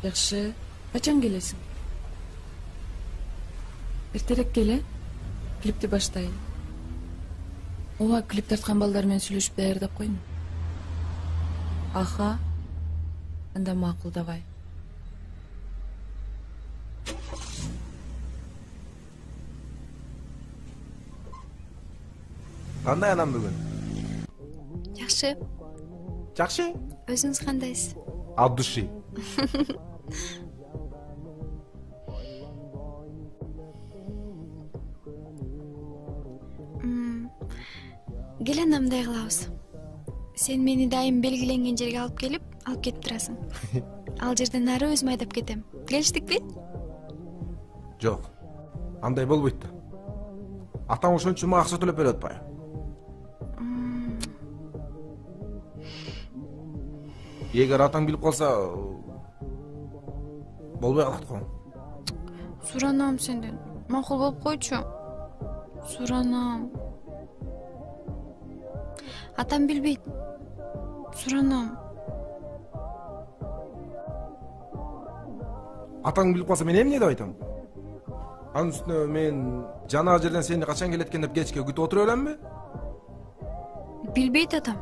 Жакшы. Качан келесиң? Эртерээк келе. Клипти баштайын. Ооба, клип тарткан балдар менен сүйлөшүп даярдап койдум. Аха. Анда макул, давай. Кандай анам бүгүн? Жакшы. Жакшы? Өзүңүз кандайсыз? От души. Кел анда мындай кылабыз. Сен мени дайым белгиленген жерге алып келип, алып кетип турасың. Ал жерден нары өзүм айдап кетем. Келиштикпи? Жок. Андай болбойт да. Атаң ошончо мага акча төлөп берип атпайбы? Эгер атаң билип калса, болбой калат го. Суранам сенден. Макул болуп койчу. Суранам. Атам билбейт. Суранам. Атаң билип калса мен эмне деп айтам? Анын үстүнө мен жанагы жерден сени качан келет экен деп кечке күтүп отура беремби? Билбейт атам.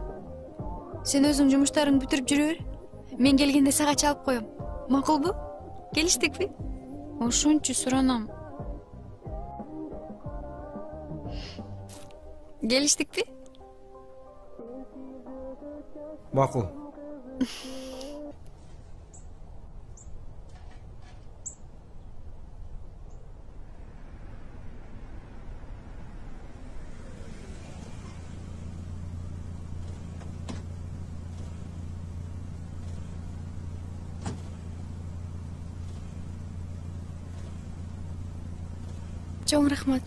Сен өзүң жумуштарыңды бүтүрүп жүрө бер. Мен келгенде сага чалып коем. Макулбу? Келиштикпи? Ошончу суранам. Келиштикпи? Макул. Чоң рахмат.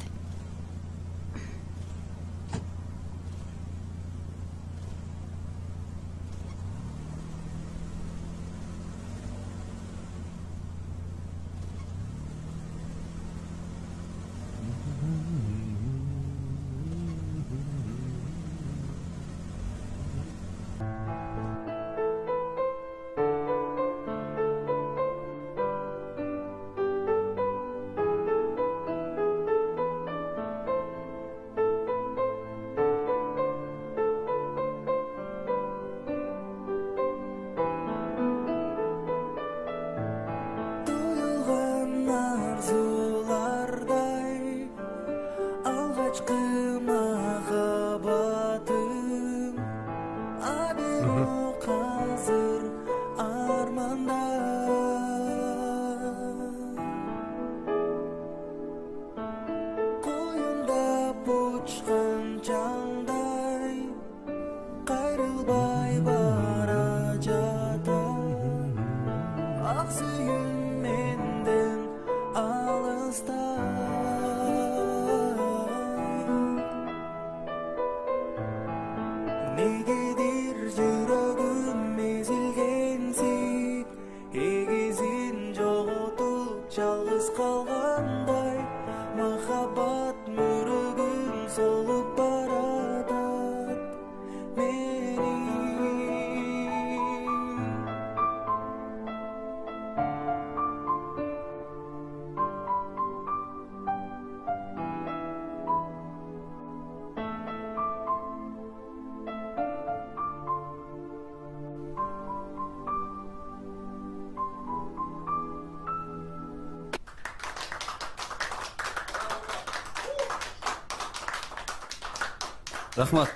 Рахмат.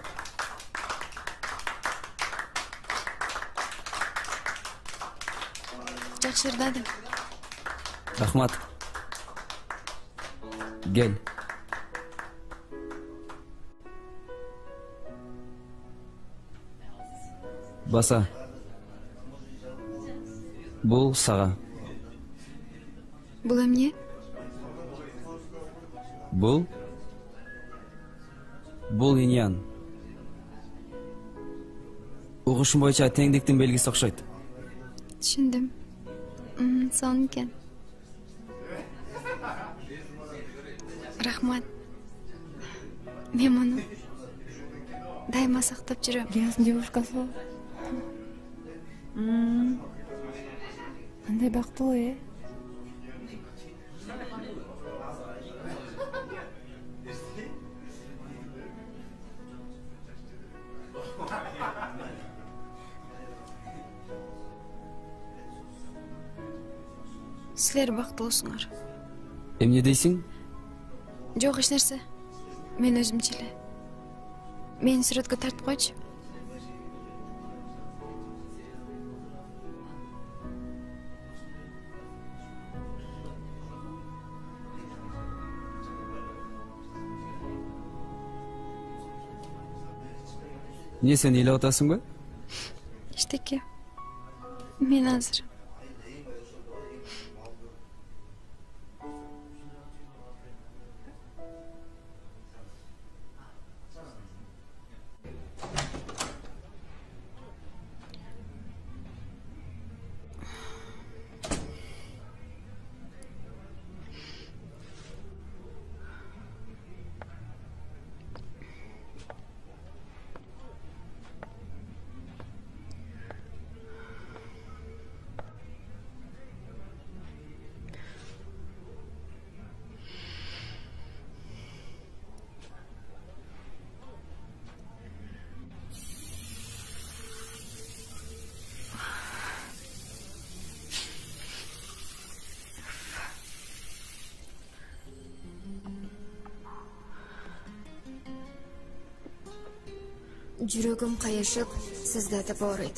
Жакшы ырдадым. Рахмат. Гел. Баса. Бул сага. Бул эмне? Бул иньян. Угушум боюнча теңдиктин белгиси окшойт. Түшүндүм. Сонун экен. Рахмат. Мен муну дайыма сактап жүрөм. Грязный девушкасы. Кандай бактылуу, Силер бактылуусуңар. Эмне дейсиң? Жок эч нерсе. Мен өзүмчө эле. Мени сүрөткө тартып койчу. Эмне сен ыйлап атасыңбы? Эчтеке. Мен азыр. Жүрөгүм кайышып, сыздатып ооруйт.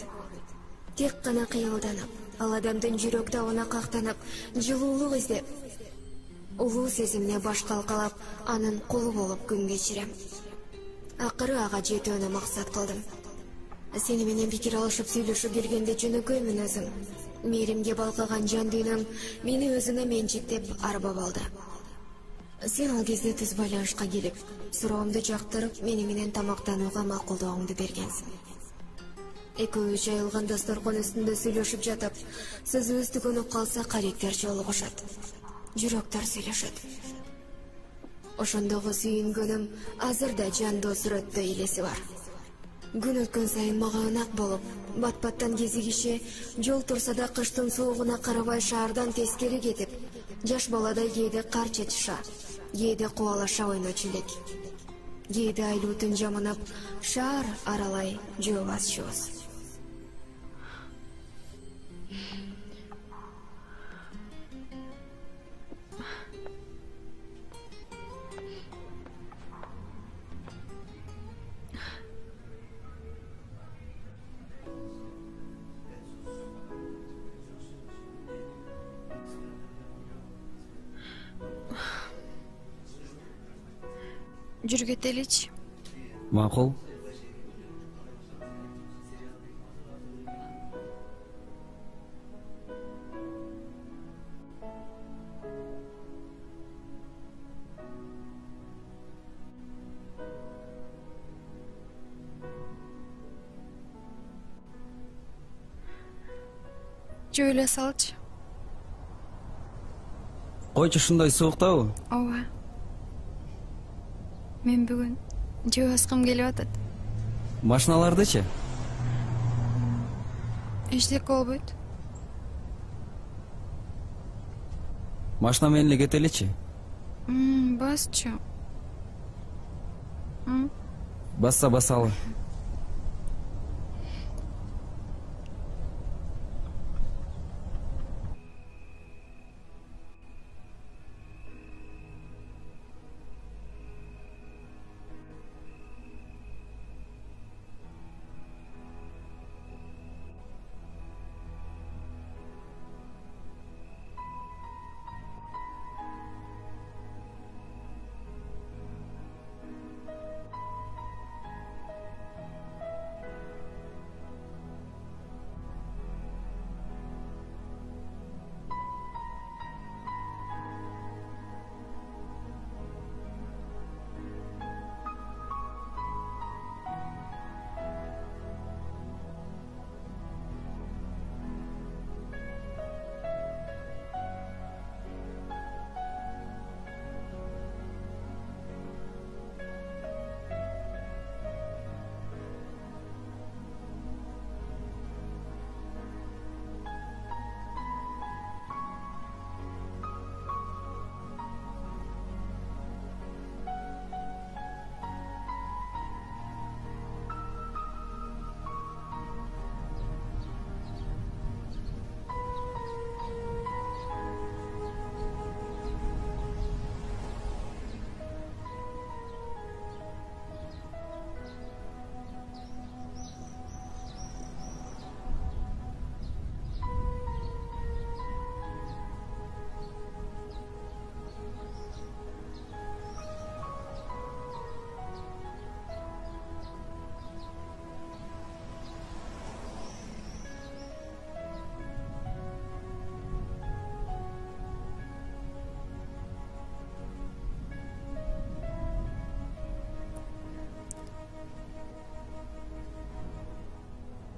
Тек гана кыйылданып, ал адамдын жүрөк табына кактанып, жылуулук издеп, улуу сезимине баш калкалап, анын кулу болуп күн кечирем. Акыры ага жетүүнү максат кылдым. Сени менен пикир алышып сүйлөшүп келгенде жөнөкөймүн өзүм. Мээримге балкыган жан дүйнөм мени өзүнө менчиктеп арбап алды. Сен ал кезде түз байланышка келип, суроомду жактырып, мени менен тамактанууга макулдооңду бергенсиң. Экөөбүз жайылган дасторкон үстүндө сүйлөшүп жатып, сөзүбүз түгөнүп калса каректер жолугушат. Жүрөктөр сүйлөшөт. Ошондогу сүйүнгөнүм азыр да жандоо сүрөттө элеси бар. Күн өткөн сайын мага ынак болуп, бат-баттан кезигиши, жол турса да кыштын суугуна карабай шаардан тескери кетип, жаш баладай кээде кар чачыша, кээде кубалаша ойночу элек. Кээде айлуу түн жаманап, шаар аралай жөө басчубуз. Жүргө кетеличи. Макул. Жөйлө салчы. Койчу, ушундай сууктабы? Ооба. Мен бүгүн жөө баскым келип атат. Машиналардычы? Эчтеке болбойт. Машина менен эле кетеличи? Басчы. Басса басалы.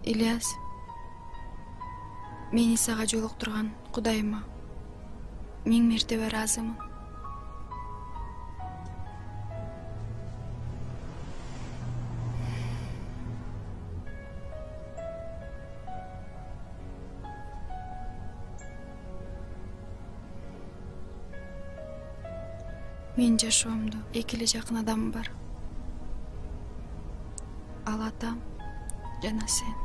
Ильяс, мени сага жолуктурган Кудайыма 1000 мертебе ыраазымын. Мен жашоомдо эки эле жакын адамым бар. Ал атам жана сен.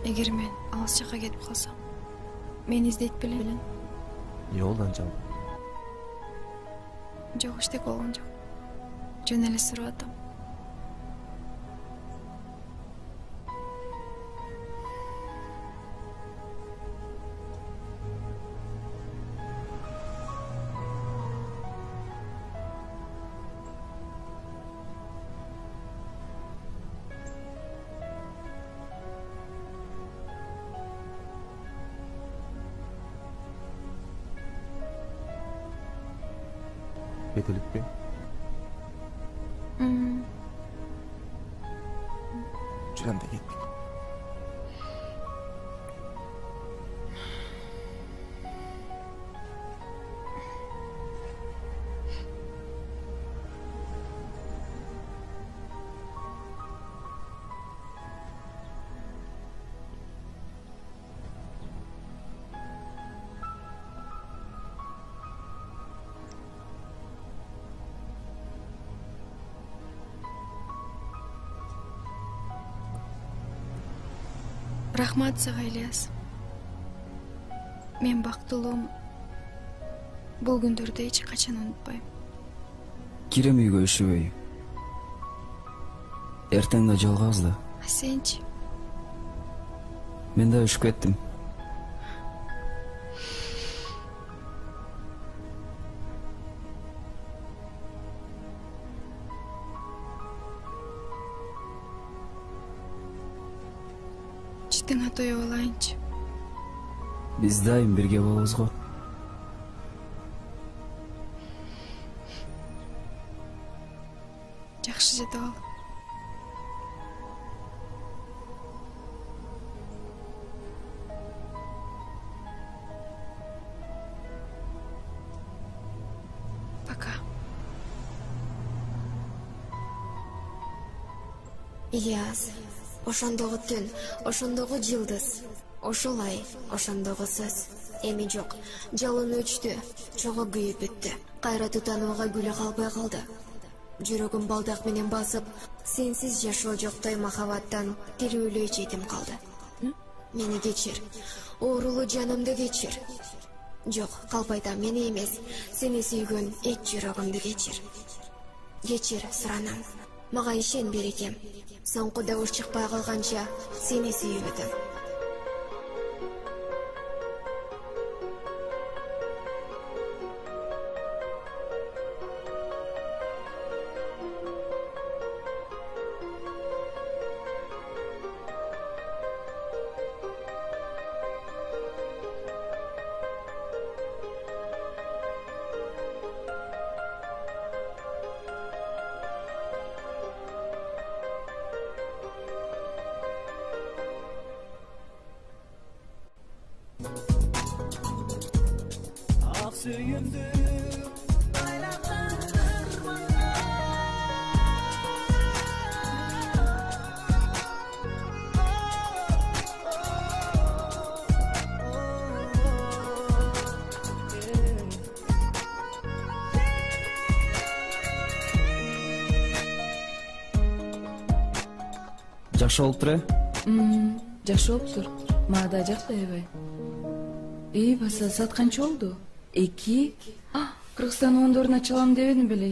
Эгер мен алыс жакка кетип калсам, мени издейт белең? Жолдан чал. Жок, иштек болгон жок. Жөн эле сурап атам. Кетеликпи? Жүрөм да кеттик. Рахмат сага, Ильяс. Мен бактылуум. Бул күндөрдү эч качан унутпайм. Кирем үйгө үшүбөй. Эртең да жолугабыз да. Сенчи? Мен да үшүп кеттим. Читиңа тоёп алайынчы. Биз дайым бирге болобуз го. Жакшы жетип ал. Пока. Ильяс, ошондогу түн, ошондогу жылдыз, ошол ай, ошондогу сөз. Эми жок, жалын өчтү, чогуу күйүп бүттү. Кайра тутанууга күлө калбай калды. Жүрөгүм балдак менен басып, сенсиз жашоо жоктой махабаттан тирүүлөй жетим калды. Мени кечир, оорулуу жанымды кечир. Жок, калбайда мени эмес, сени сүйгөн эч жүрөгүмдү кечир. Кечир, суранам. Мага ишен берекем. Соңку добуш чыкпай калганча сени сүйүп өтөм. Жакшы болуптур, Жакшы болуптур. Мага да жакты аябай. Баса саат канча болду? 2. Кыргызстан ондоруна чалам дебедим беле.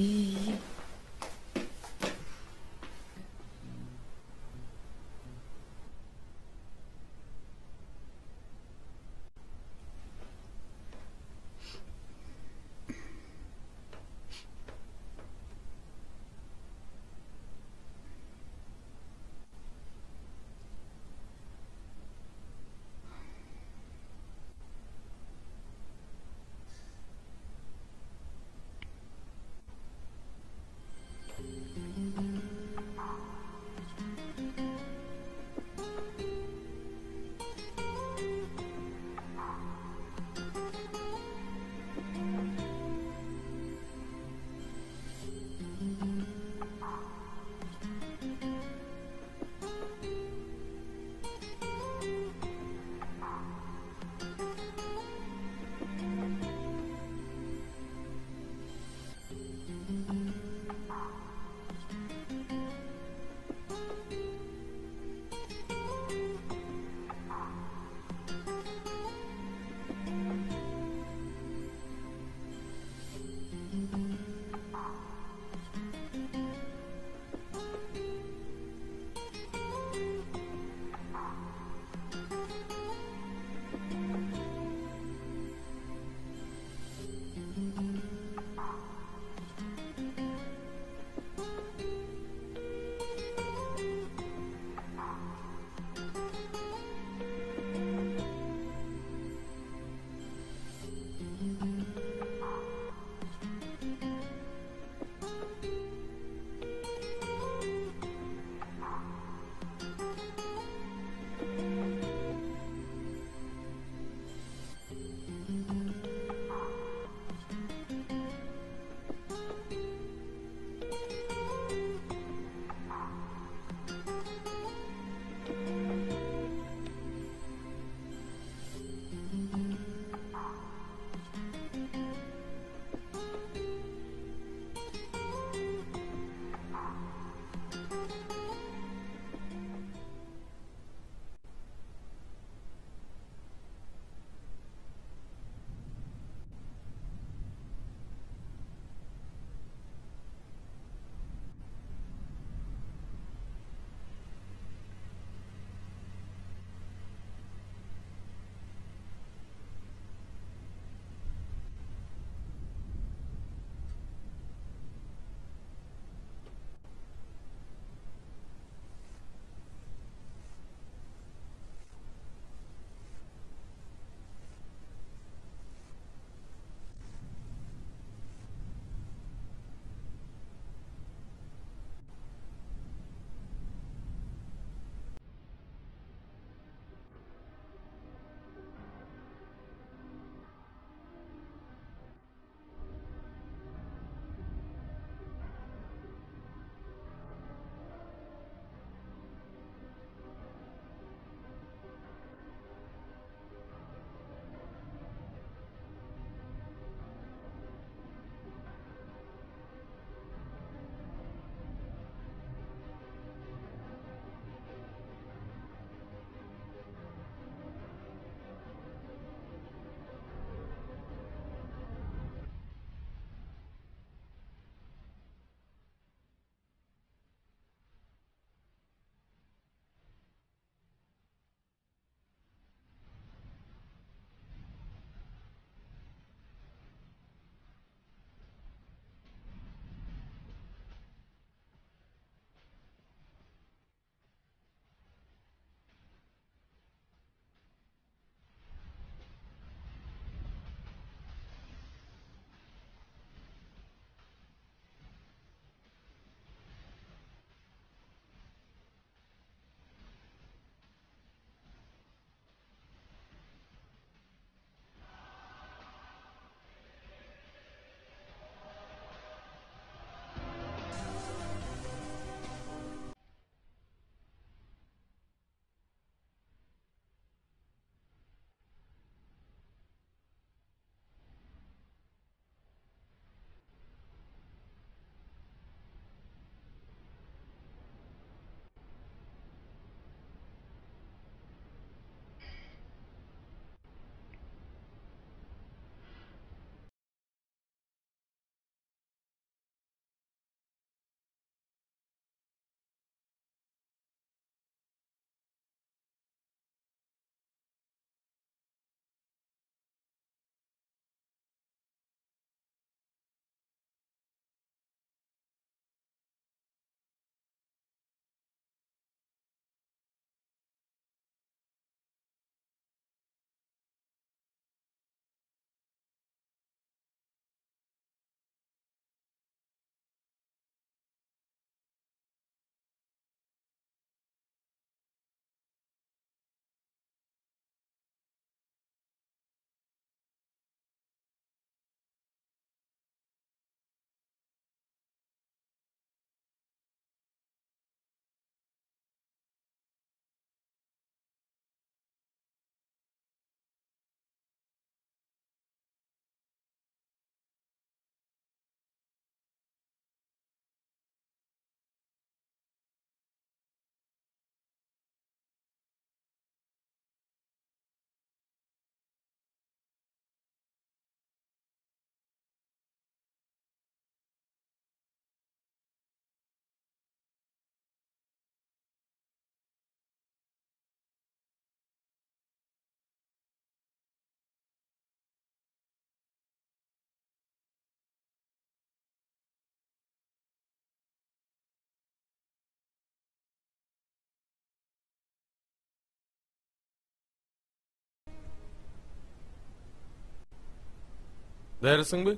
Dayrısыңбы?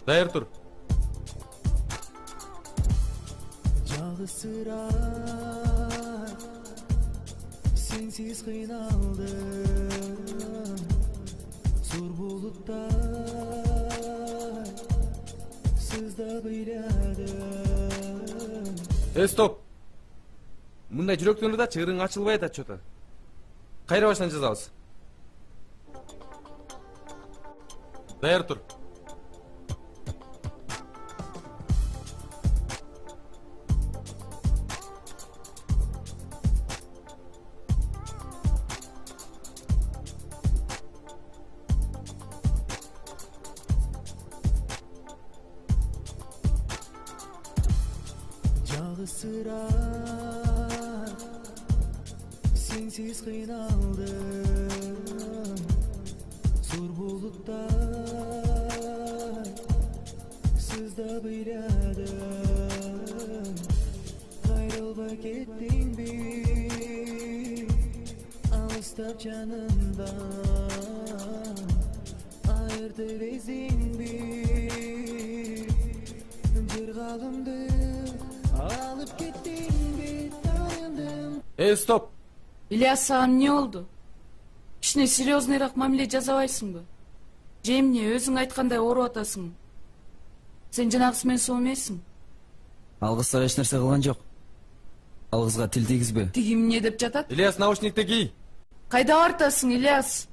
Dayır tur. Жалғызсырай сенсіз қиналдым зор бұлыттай сыздап ыйладым. Стоп. Мындай жүрөктөн да чыгырың ачылбай атат чото. Кайра баштан жазабыз. Даяр тур. Жалғызсырай сенсіз қиналдым зор бұлыттай сыздап ыйладым. Қайрылбай кеттің бе алыстап жанымдан, айыртып ездең бе бір ғалымды алып кеттің бе таныдым. Стоп. Ильяс, саған не oldu? Кичине серьезныйраак мамиле жасабайсыңбы? Же эмне өзүң айткандай ооруп атасың? Сен жанагысы менен соо эмессиң? Алгыздар эч нерсе кылган жок. Алгызга тил тийгизбе. Тиги эмне деп жатат? Ильяс, наушникти кий. Кайда бартасың, Ильяс?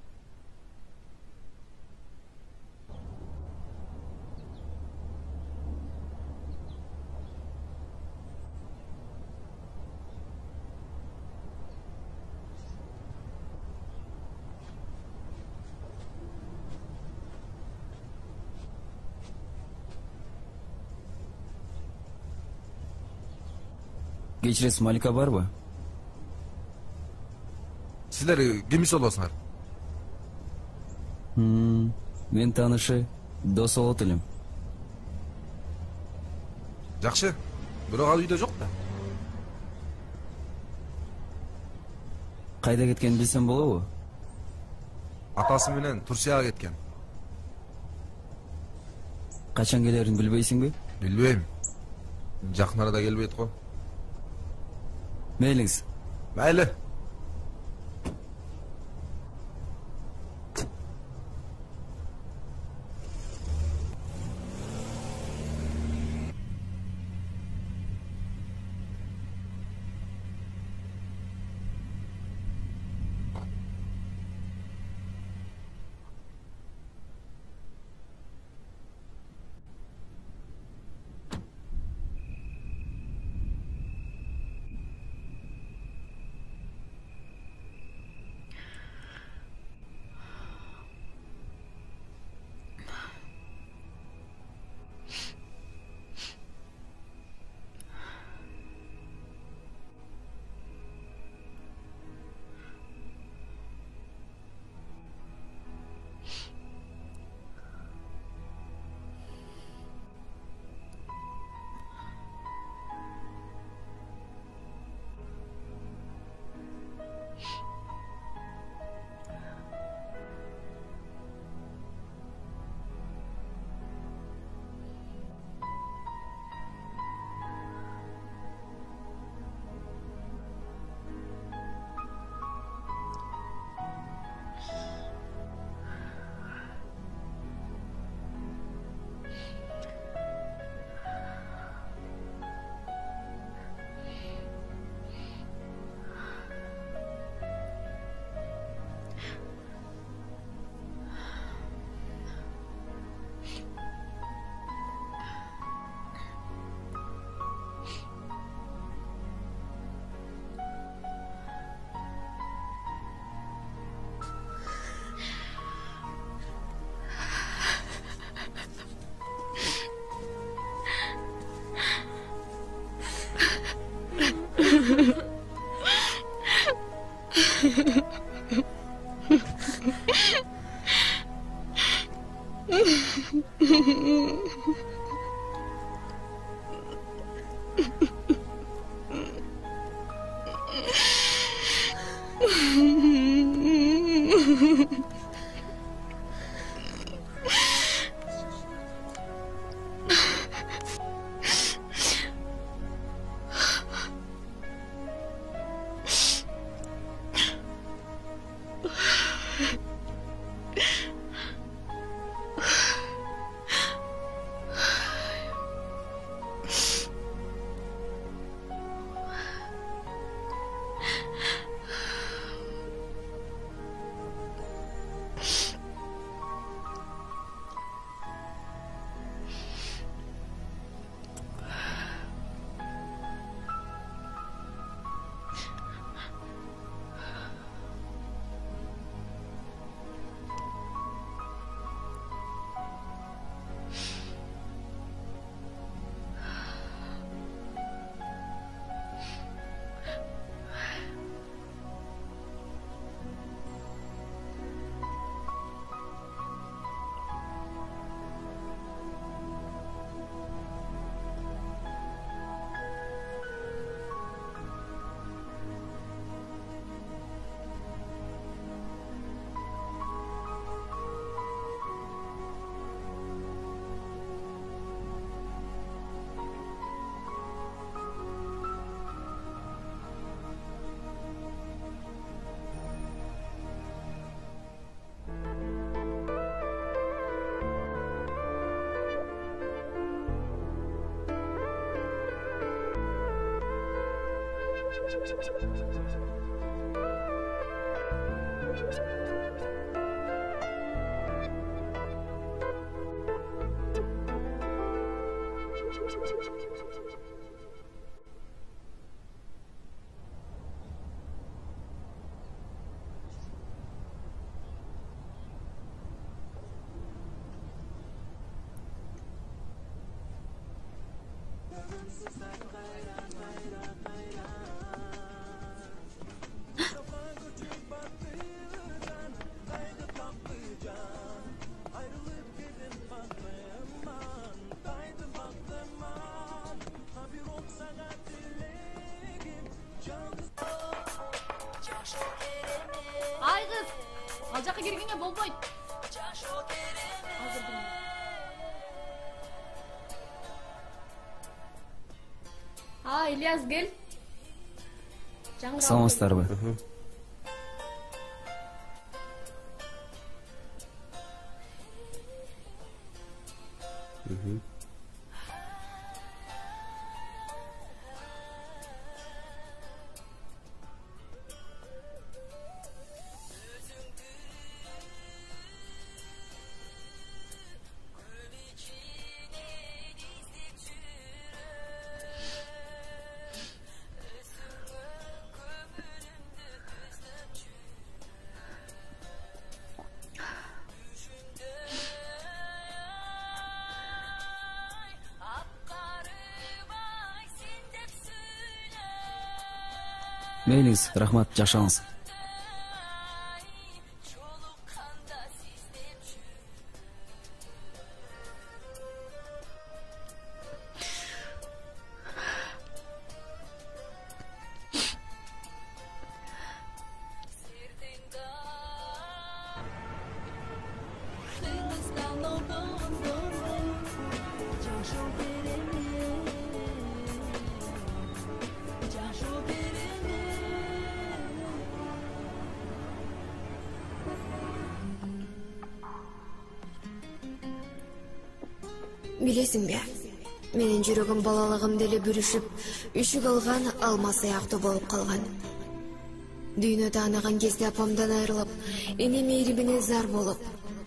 Кечиресиз, Малика барбы? Силер кимис болосуңар? Мен таанышы, дос болот элем. Жакшы. Бирок ал үйдө жок да. Кайда кеткенин билсем болобу? Атасы менен Турцияга кеткен. Качан келерин билбейсиңби? Билбейм. Жакын арада келбейт го. Мейлиңиз. Мейли. Ай кыз, ал жака киргенге болбойт. Ильяс кел. Саламатсыздарбы? Мейлиңиз, рахмат, жакшаңыз. Билесиңби, менин жүрөгүм балалыгымда эле бүрүшүп, үшүк алган алма сыяктуу болуп калган. Дүйнө таанаган кезде апамдан айрылып, эне мейримине зар болуп,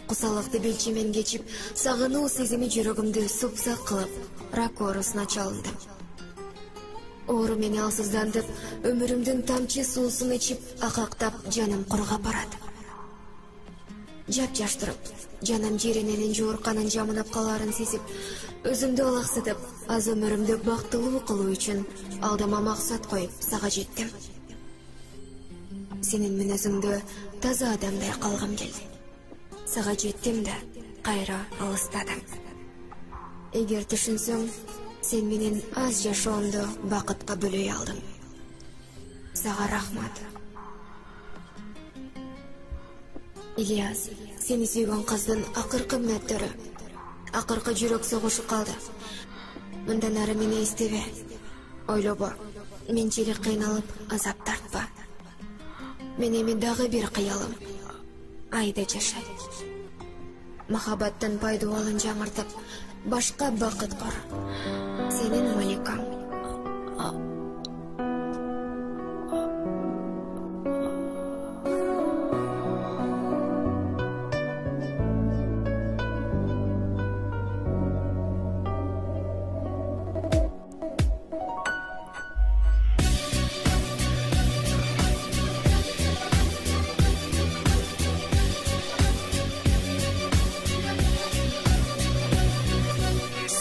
кусалыкты белчемен кечип, сагынуу сезими жүрөгүмдү супсак кылып, рак оорусуна чалындым. Оору мени алсыздантып, өмүрүмдүн тамчы суусун ичип, акактап, жаным кургап барат. Жап-жаш туруп, жаным жерененин жуурканын жамынап калаарын сезип, өзүмдү алаксытып, аз өмүрүмдү бактылуу кылуу үчүн алдыма максат коюп сага жеттим. Сенин мүнөзүңдү таза адамдай калгым келди. Сага жеттим да, кайра алыстадым. Эгер түшүнсөң, сен менен аз жашоомду бакытка бөлөй алдың. Сага рахмат. Ильяс, сени сүйгөн кыздын акыркы мүнөттөрү, акыркы жүрөк согушу калды. Мындан ары мени эстебе. Ойлобо, менчилик кыйналып, азап тартпа. Мен эми дагы бир кыялым. Айда жашай. Махаббаттын пайдубалын жаңыртып, башка бакыт кор. Сенин Маликаң.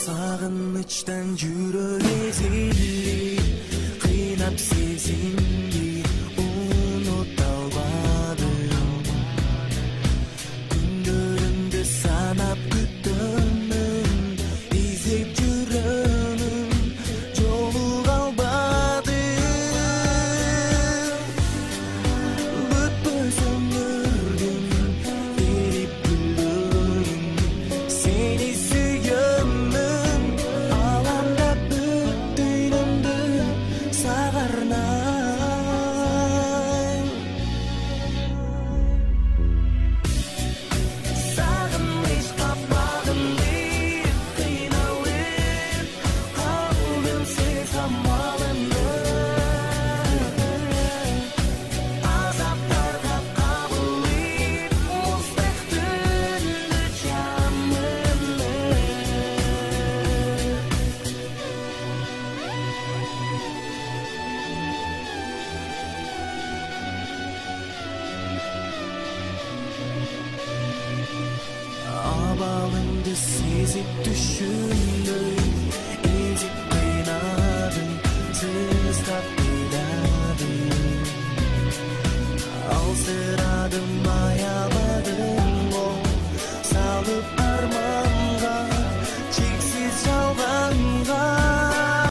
Sağınmıştan жүрөк ezildi, kıynap sezimdi, unuta almadım. Gündөрүмдү sanap күтөмүн, izlep жүрөмүн, жолуга албадым. Бүтпөс өмүрүм, эрип күлөрүм, seni сүйөмүн. Alanda büttüğünümdü sağarnay. Sağınmış kapağım deyip kıynalıp, aldım siz hamalını. Azaplarga kabullayıp, muzdakdırdı camını. Abalımdı sezip düşündüm, ezip kıynadım, sızlap kıynadım. Al sıra